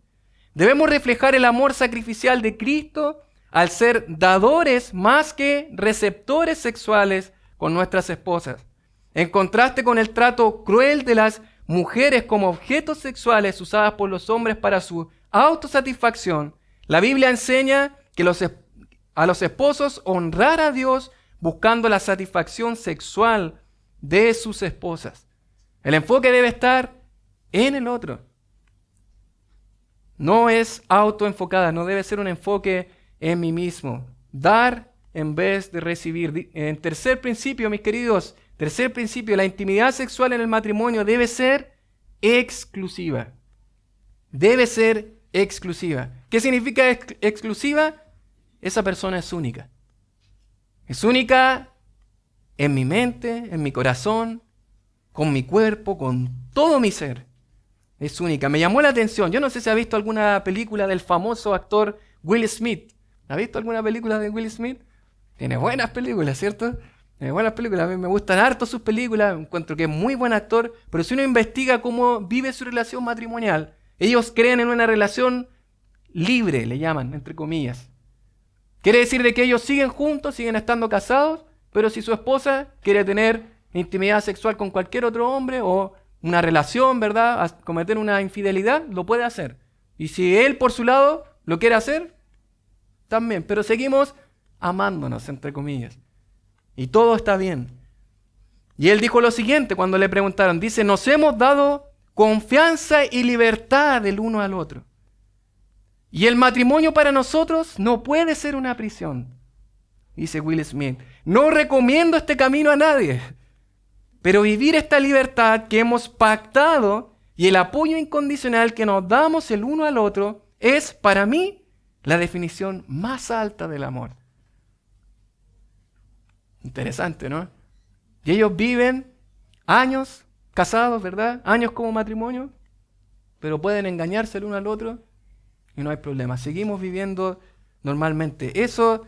B: Debemos reflejar el amor sacrificial de Cristo al ser dadores más que receptores sexuales con nuestras esposas. En contraste con el trato cruel de las mujeres como objetos sexuales usadas por los hombres para su autosatisfacción, la Biblia enseña que a los esposos honrar a Dios buscando la satisfacción sexual de sus esposas. El enfoque debe estar en el otro. No es autoenfocada, no debe ser un enfoque en mí mismo. Dar en vez de recibir. En tercer principio, mis queridos, la intimidad sexual en el matrimonio debe ser exclusiva. Debe ser exclusiva. ¿Qué significa exclusiva? Esa persona es única. Es única en mi mente, en mi corazón, con mi cuerpo, con todo mi ser. Es única. Me llamó la atención. Yo no sé si ha visto alguna película del famoso actor Will Smith. ¿Ha visto alguna película de Will Smith? Tiene buenas películas, ¿cierto? Tiene buenas películas. A mí me gustan harto sus películas. Encuentro que es muy buen actor. Pero si uno investiga cómo vive su relación matrimonial, ellos creen en una relación libre, le llaman, entre comillas. Quiere decir de que ellos siguen juntos, siguen estando casados, pero si su esposa quiere tener intimidad sexual con cualquier otro hombre o una relación, ¿verdad? A cometer una infidelidad, lo puede hacer. Y si él por su lado lo quiere hacer, también. Pero seguimos amándonos, entre comillas. Y todo está bien. Y él dijo lo siguiente cuando le preguntaron. Dice, nos hemos dado confianza y libertad el uno al otro. Y el matrimonio para nosotros no puede ser una prisión. Dice Will Smith. No recomiendo este camino a nadie. Pero vivir esta libertad que hemos pactado y el apoyo incondicional que nos damos el uno al otro es, para mí, la definición más alta del amor. Interesante, ¿no? Y ellos viven años casados, ¿verdad? Años como matrimonio, pero pueden engañarse el uno al otro y no hay problema. Seguimos viviendo normalmente. Eso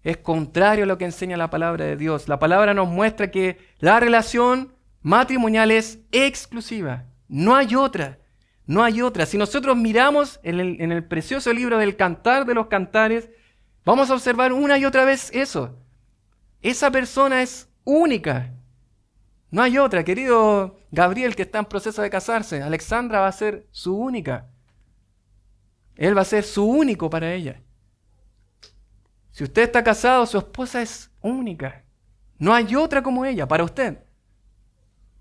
B: es contrario a lo que enseña la palabra de Dios. La palabra nos muestra que la relación matrimonial es exclusiva. No hay otra. No hay otra. Si nosotros miramos en el precioso libro del Cantar de los Cantares, vamos a observar una y otra vez eso. Esa persona es única. No hay otra. Querido Gabriel, que está en proceso de casarse, Alexandra va a ser su única. Él va a ser su único para ella. Si usted está casado, su esposa es única. No hay otra como ella para usted.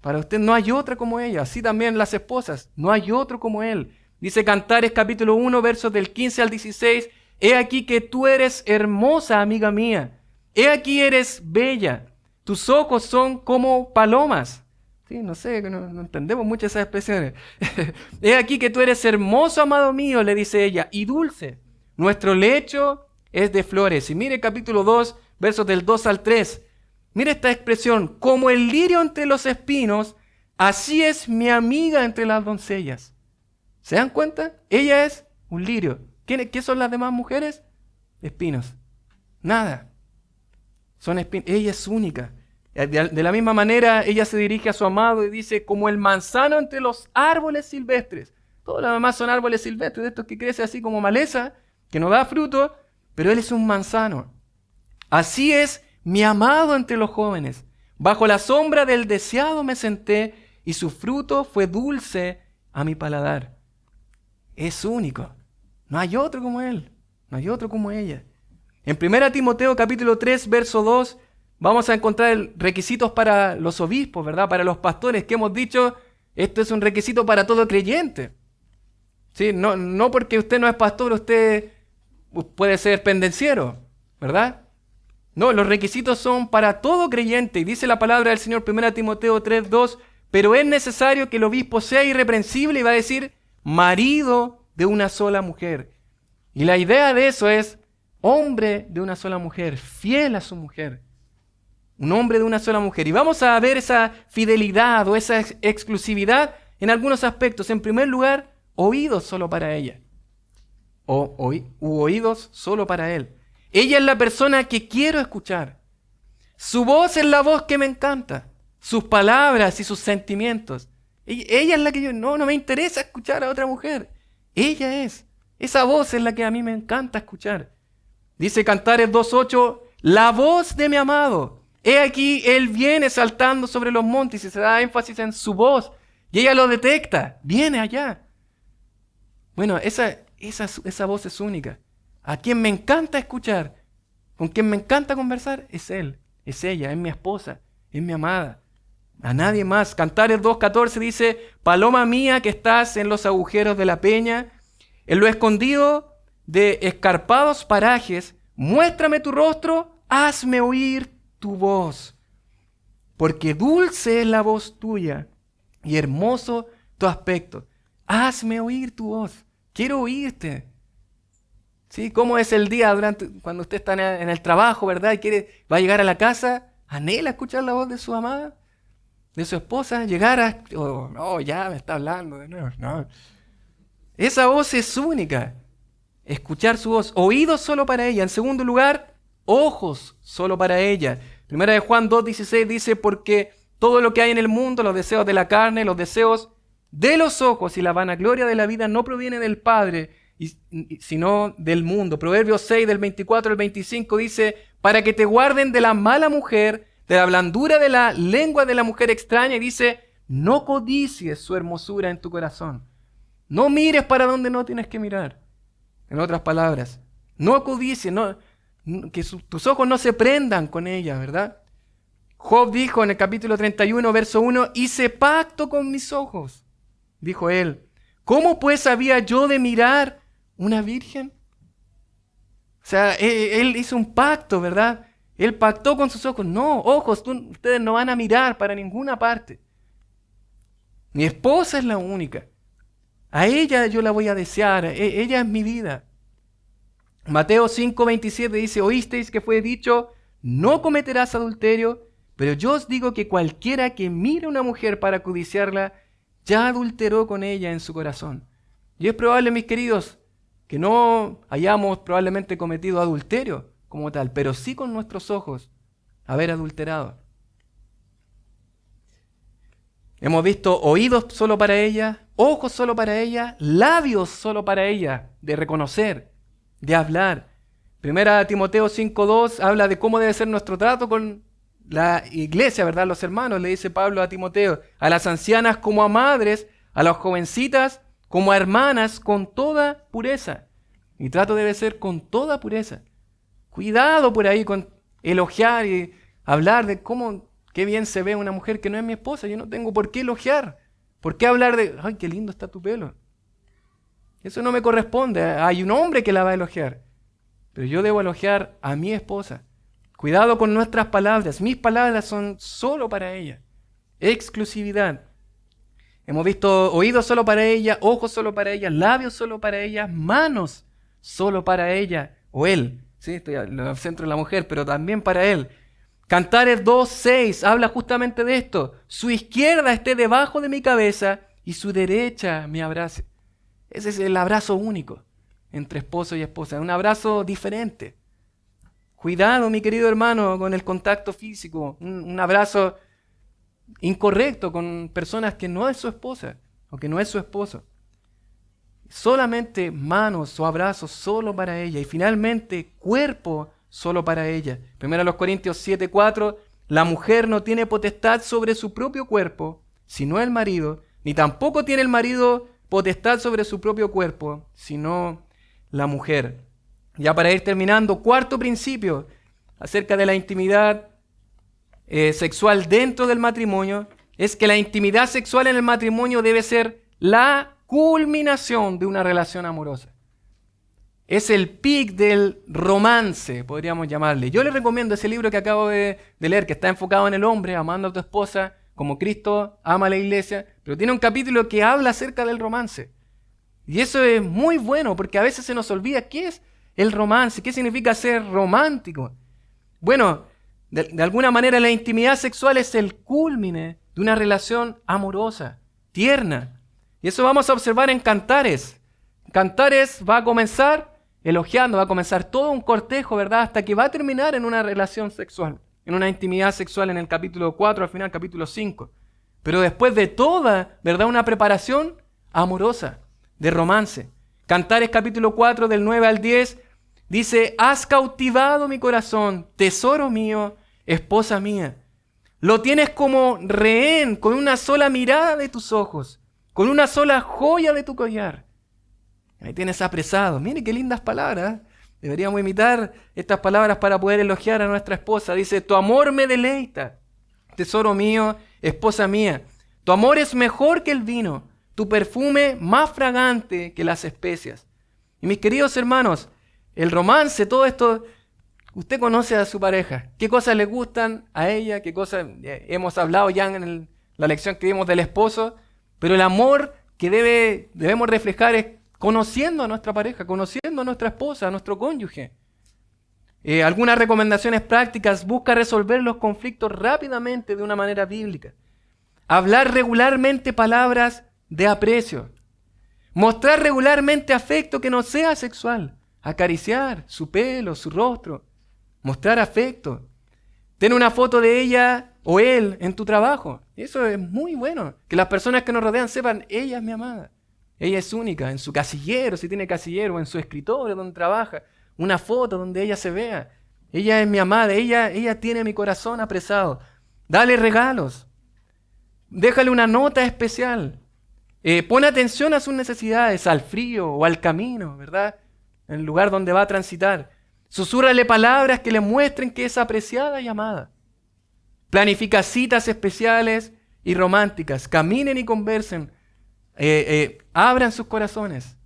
B: Para usted no hay otra como ella. Así también las esposas. No hay otro como él. Dice Cantares capítulo 1, versos del 15 al 16. He aquí que tú eres hermosa, amiga mía. He aquí eres bella. Tus ojos son como palomas. Sí, no sé, no entendemos mucho esas expresiones. He aquí que tú eres hermoso, amado mío, le dice ella, y dulce. Nuestro lecho es de flores. Y mire capítulo 2, versos del 2 al 3. Mire esta expresión. Como el lirio entre los espinos, así es mi amiga entre las doncellas. ¿Se dan cuenta? Ella es un lirio. ¿Qué son las demás mujeres? Espinos. Nada. Son espinos. Ella es única. De la misma manera, ella se dirige a su amado y dice, como el manzano entre los árboles silvestres. Todos los demás son árboles silvestres, de estos que crecen así como maleza, que no da fruto, pero él es un manzano. Así es mi amado entre los jóvenes. Bajo la sombra del deseado me senté y su fruto fue dulce a mi paladar. Es único. No hay otro como él. No hay otro como ella. En 1 Timoteo capítulo 3, verso 2, vamos a encontrar requisitos para los obispos, ¿verdad? Para los pastores, que hemos dicho, esto es un requisito para todo creyente. ¿Sí? No porque usted no es pastor, usted puede ser pendenciero, ¿verdad? No, los requisitos son para todo creyente. Y dice la palabra del Señor, 1 Timoteo 3, 2, pero es necesario que el obispo sea irreprensible, y va a decir, marido de una sola mujer. Y la idea de eso es, hombre de una sola mujer, fiel a su mujer. Un hombre de una sola mujer. Y vamos a ver esa fidelidad o esa exclusividad en algunos aspectos. En primer lugar, oídos solo para ella. U oídos solo para él. Ella es la persona que quiero escuchar. Su voz es la voz que me encanta. Sus palabras y sus sentimientos. Ella es la que no me interesa escuchar a otra mujer. Ella es. Esa voz es la que a mí me encanta escuchar. Dice Cantares 2.8, la voz de mi amado. He aquí, él viene saltando sobre los montes y se da énfasis en su voz. Y ella lo detecta. Viene allá. Bueno, esa voz es única. A quien me encanta escuchar, con quien me encanta conversar, es él, es ella, es mi esposa, es mi amada. A nadie más. Cantares 2.14 dice, paloma mía que estás en los agujeros de la peña, en lo escondido de escarpados parajes, muéstrame tu rostro, hazme oír tu voz. Porque dulce es la voz tuya y hermoso tu aspecto. Hazme oír tu voz. Quiero oírte. ¿Sí? ¿Cómo es el día cuando usted está en el trabajo, verdad? Y va a llegar a la casa, anhela escuchar la voz de su amada, de su esposa, ya me está hablando de nuevo. No. Esa voz es única. Escuchar su voz. Oídos solo para ella. En segundo lugar, ojos solo para ella. Primera de Juan 2.16 dice, porque todo lo que hay en el mundo, los deseos de la carne, los deseos de los ojos y la vanagloria de la vida no proviene del Padre, sino del mundo. Proverbios 6, del 24 al 25 dice, para que te guarden de la mala mujer, de la blandura de la lengua de la mujer extraña, y dice, no codicies su hermosura en tu corazón. No mires para donde no tienes que mirar. En otras palabras, no codicies, tus ojos no se prendan con ella, ¿verdad? Job dijo en el capítulo 31, verso 1, hice pacto con mis ojos, dijo él. ¿Cómo pues había yo de mirar una virgen? O sea, él hizo un pacto, ¿verdad? Él pactó con sus ojos. No, ojos, ustedes no van a mirar para ninguna parte. Mi esposa es la única. A ella yo la voy a desear. Ella es mi vida. Mateo 5:27 dice, oísteis que fue dicho, no cometerás adulterio, pero yo os digo que cualquiera que mire a una mujer para codiciarla, ya adulteró con ella en su corazón. Y es probable, mis queridos, que no hayamos probablemente cometido adulterio como tal, pero sí con nuestros ojos haber adulterado. Hemos visto oídos solo para ella, ojos solo para ella, labios solo para ella, de reconocer, de hablar. Primera Timoteo 5:2 habla de cómo debe ser nuestro trato con la iglesia, ¿verdad? Los hermanos, le dice Pablo a Timoteo, a las ancianas como a madres, a las jovencitas como a hermanas, con toda pureza. Mi trato debe ser con toda pureza. Cuidado por ahí con elogiar y hablar de qué bien se ve una mujer que no es mi esposa. Yo no tengo por qué elogiar. ¿Por qué hablar de, ay, qué lindo está tu pelo? Eso no me corresponde. Hay un hombre que la va a elogiar. Pero yo debo elogiar a mi esposa. Cuidado con nuestras palabras. Mis palabras son solo para ella. Exclusividad. Hemos visto oídos solo para ella, ojos solo para ella, labios solo para ella, manos solo para ella o él. Sí, estoy en el centro de la mujer, pero también para él. Cantares 2:6 habla justamente de esto. Su izquierda esté debajo de mi cabeza y su derecha me abrace. Ese es el abrazo único entre esposo y esposa. Un abrazo diferente. Cuidado, mi querido hermano, con el contacto físico. Un abrazo incorrecto con personas que no es su esposa o que no es su esposo. Solamente manos o abrazos solo para ella. Y finalmente, cuerpo solo para ella. 1 Corintios 7:4, la mujer no tiene potestad sobre su propio cuerpo, sino el marido, ni tampoco tiene el marido potestad sobre su propio cuerpo, sino la mujer. Ya para ir terminando, cuarto principio acerca de la intimidad sexual dentro del matrimonio, es que la intimidad sexual en el matrimonio debe ser la culminación de una relación amorosa. Es el pic del romance, podríamos llamarle. Yo les recomiendo ese libro que acabo de leer, que está enfocado en el hombre, amando a tu esposa, como Cristo ama a la iglesia, pero tiene un capítulo que habla acerca del romance. Y eso es muy bueno, porque a veces se nos olvida qué es el romance, qué significa ser romántico. Bueno, de alguna manera la intimidad sexual es el cúlmine de una relación amorosa, tierna. Y eso vamos a observar en Cantares. Cantares va a comenzar elogiando, va a comenzar todo un cortejo, ¿verdad? Hasta que va a terminar en una relación sexual, en una intimidad sexual en el capítulo 4, al final capítulo 5. Pero después de toda, ¿verdad? Una preparación amorosa, de romance. Cantares capítulo 4, del 9 al 10, dice, has cautivado mi corazón, tesoro mío, esposa mía. Lo tienes como rehén, con una sola mirada de tus ojos, con una sola joya de tu collar. Ahí tienes apresado. Mire qué lindas palabras. Deberíamos imitar estas palabras para poder elogiar a nuestra esposa. Dice, tu amor me deleita, tesoro mío, esposa mía. Tu amor es mejor que el vino, tu perfume más fragante que las especias. Y mis queridos hermanos, el romance, todo esto, usted conoce a su pareja. ¿Qué cosas le gustan a ella? ¿Qué cosas hemos hablado ya en la lección que vimos del esposo? Pero el amor que debemos reflejar es conociendo a nuestra pareja, conociendo a nuestra esposa, a nuestro cónyuge. Algunas recomendaciones prácticas: busca resolver los conflictos rápidamente de una manera bíblica. Hablar regularmente palabras de aprecio. Mostrar regularmente afecto que no sea sexual. Acariciar su pelo, su rostro. Mostrar afecto. Ten una foto de ella o él en tu trabajo. Eso es muy bueno. Que las personas que nos rodean sepan, ella es mi amada. Ella es única. En su casillero, si tiene casillero, o en su escritorio donde trabaja. Una foto donde ella se vea. Ella es mi amada. Ella tiene mi corazón apresado. Dale regalos. Déjale una nota especial. Pon atención a sus necesidades, al frío o al camino, ¿verdad? En el lugar donde va a transitar. Susúrrale palabras que le muestren que es apreciada y amada. Planifica citas especiales y románticas. Caminen y conversen. Abran sus corazones.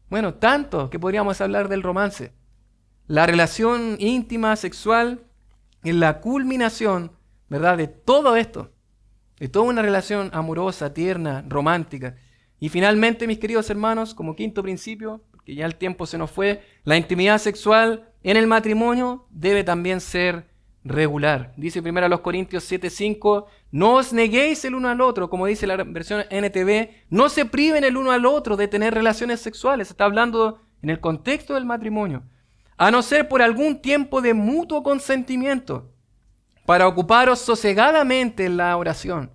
B: Bueno, tanto que podríamos hablar del romance. La relación íntima, sexual, es la culminación, ¿verdad?, de todo esto. De toda una relación amorosa, tierna, romántica. Y finalmente, mis queridos hermanos, como quinto principio, porque ya el tiempo se nos fue, la intimidad sexual en el matrimonio debe también ser regular. Dice 1 Corintios 7:5, no os neguéis el uno al otro, como dice la versión NTV, no se priven el uno al otro de tener relaciones sexuales. Está hablando en el contexto del matrimonio. A no ser por algún tiempo de mutuo consentimiento, para ocuparos sosegadamente en la oración.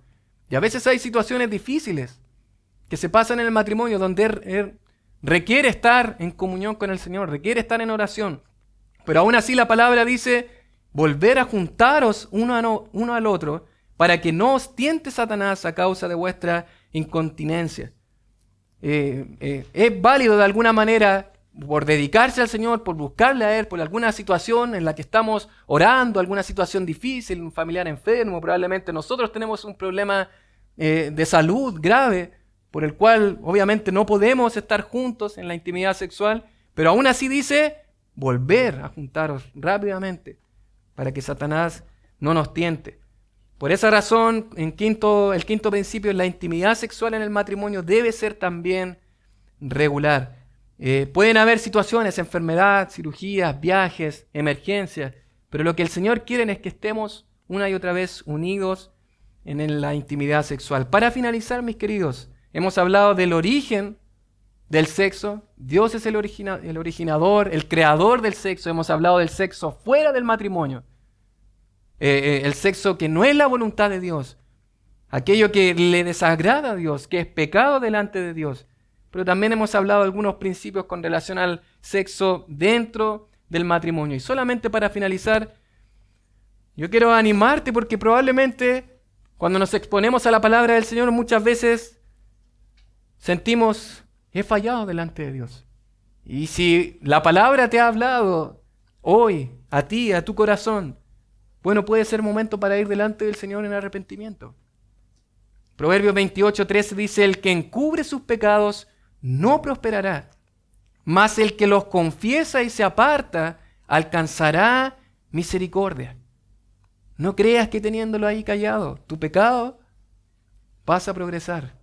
B: Y a veces hay situaciones difíciles que se pasan en el matrimonio donde requiere estar en comunión con el Señor, requiere estar en oración. Pero aún así la palabra dice, volver a juntaros uno al otro para que no os tiente Satanás a causa de vuestra incontinencia. Es válido de alguna manera por dedicarse al Señor, por buscarle a Él, por alguna situación en la que estamos orando, alguna situación difícil, un familiar enfermo, probablemente nosotros tenemos un problema de salud grave, por el cual obviamente no podemos estar juntos en la intimidad sexual, pero aún así dice, volver a juntaros rápidamente para que Satanás no nos tiente. Por esa razón, el quinto principio, la intimidad sexual en el matrimonio debe ser también regular. Pueden haber situaciones, enfermedad, cirugías, viajes, emergencias, pero lo que el Señor quiere es que estemos una y otra vez unidos en la intimidad sexual. Para finalizar, mis queridos, hemos hablado del origen del sexo. Dios es el originador, el creador del sexo. Hemos hablado del sexo fuera del matrimonio. El sexo que no es la voluntad de Dios. Aquello que le desagrada a Dios, que es pecado delante de Dios. Pero también hemos hablado de algunos principios con relación al sexo dentro del matrimonio. Y solamente para finalizar, yo quiero animarte porque probablemente cuando nos exponemos a la palabra del Señor muchas veces sentimos, he fallado delante de Dios. Y si la palabra te ha hablado hoy, a ti, a tu corazón, bueno, puede ser momento para ir delante del Señor en arrepentimiento. Proverbios 28:13 dice, el que encubre sus pecados no prosperará, mas el que los confiesa y se aparta alcanzará misericordia. No creas que teniéndolo ahí callado, tu pecado vas a progresar.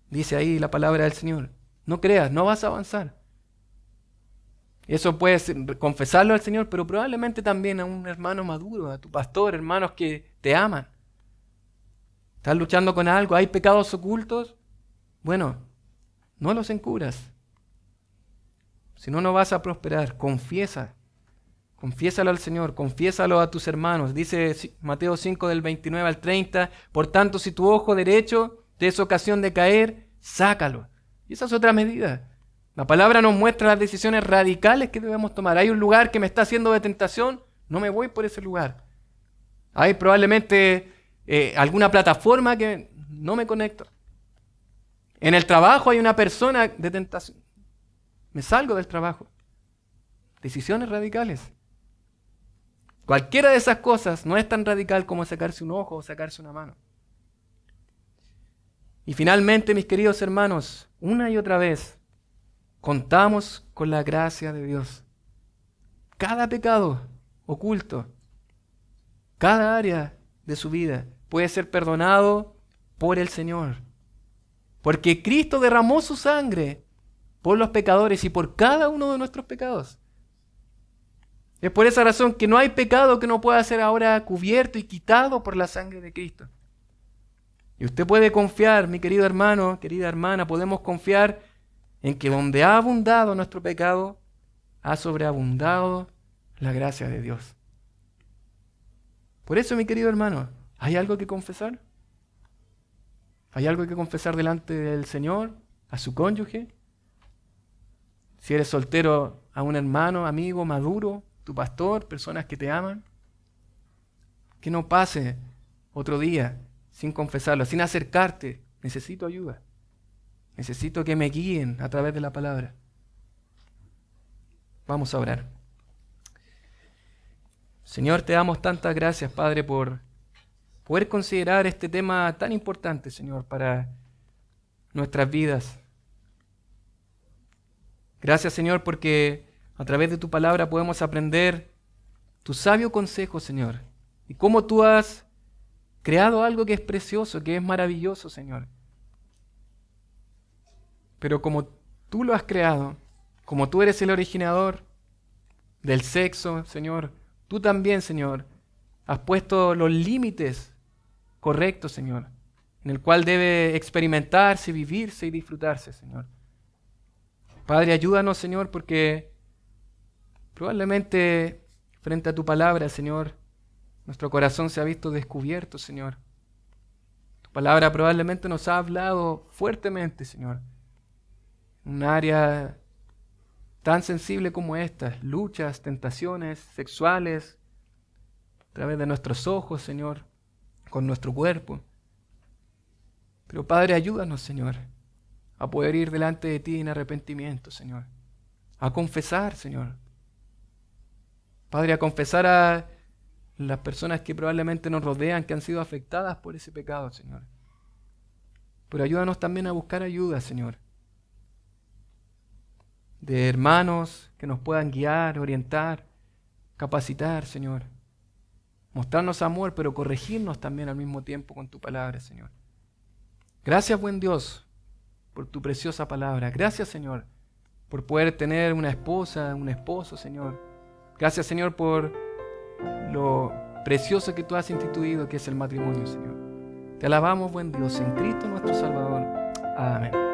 B: Dice ahí la palabra del Señor. No creas, no vas a avanzar. Eso puedes confesarlo al Señor, pero probablemente también a un hermano maduro, a tu pastor, hermanos que te aman. ¿Estás luchando con algo? ¿Hay pecados ocultos? Bueno, no los encubras. Si no, no vas a prosperar. Confiésalo al Señor, confiésalo a tus hermanos. Dice Mateo 5 del 29 al 30, por tanto, si tu ojo derecho te es ocasión de caer, sácalo. Y esa es otra medida. La palabra nos muestra las decisiones radicales que debemos tomar. Hay un lugar que me está haciendo de tentación, no me voy por ese lugar. Hay probablemente alguna plataforma que no me conecto. En el trabajo hay una persona de tentación. Me salgo del trabajo. Decisiones radicales. Cualquiera de esas cosas no es tan radical como sacarse un ojo o sacarse una mano. Y finalmente, mis queridos hermanos, una y otra vez, contamos con la gracia de Dios. Cada pecado oculto, cada área de su vida puede ser perdonado por el Señor. Porque Cristo derramó su sangre por los pecadores y por cada uno de nuestros pecados. Es por esa razón que no hay pecado que no pueda ser ahora cubierto y quitado por la sangre de Cristo. Y usted puede confiar, mi querido hermano, querida hermana, podemos confiar en que donde ha abundado nuestro pecado, ha sobreabundado la gracia de Dios. Por eso, mi querido hermano, ¿hay algo que confesar? ¿Hay algo que confesar delante del Señor, a su cónyuge? Si eres soltero, a un hermano, amigo, maduro, tu pastor, personas que te aman. Que no pase otro día sin confesarlo, sin acercarte. Necesito ayuda. Necesito que me guíen a través de la palabra. Vamos a orar. Señor, te damos tantas gracias, Padre, por poder considerar este tema tan importante, Señor, para nuestras vidas. Gracias, Señor, porque a través de tu palabra podemos aprender tu sabio consejo, Señor, y cómo tú has creado algo que es precioso, que es maravilloso, Señor. Pero como tú lo has creado, como tú eres el originador del sexo, Señor, tú también, Señor, has puesto los límites correctos, Señor, en el cual debe experimentarse, vivirse y disfrutarse, Señor. Padre, ayúdanos, Señor, porque probablemente frente a tu palabra, Señor, nuestro corazón se ha visto descubierto, Señor. Tu palabra probablemente nos ha hablado fuertemente, Señor. Un área tan sensible como esta, luchas, tentaciones sexuales, a través de nuestros ojos, Señor, con nuestro cuerpo. Pero Padre, ayúdanos, Señor, a poder ir delante de ti en arrepentimiento, Señor. A confesar, Señor. Padre, a confesar a las personas que probablemente nos rodean, que han sido afectadas por ese pecado, Señor. Pero ayúdanos también a buscar ayuda, Señor, de hermanos que nos puedan guiar, orientar, capacitar, Señor. Mostrarnos amor, pero corregirnos también al mismo tiempo con tu palabra, Señor. Gracias, buen Dios, por tu preciosa palabra. Gracias, Señor, por poder tener una esposa, un esposo, Señor. Gracias, Señor, por lo precioso que tú has instituido, que es el matrimonio, Señor. Te alabamos, buen Dios, en Cristo nuestro Salvador. Amén.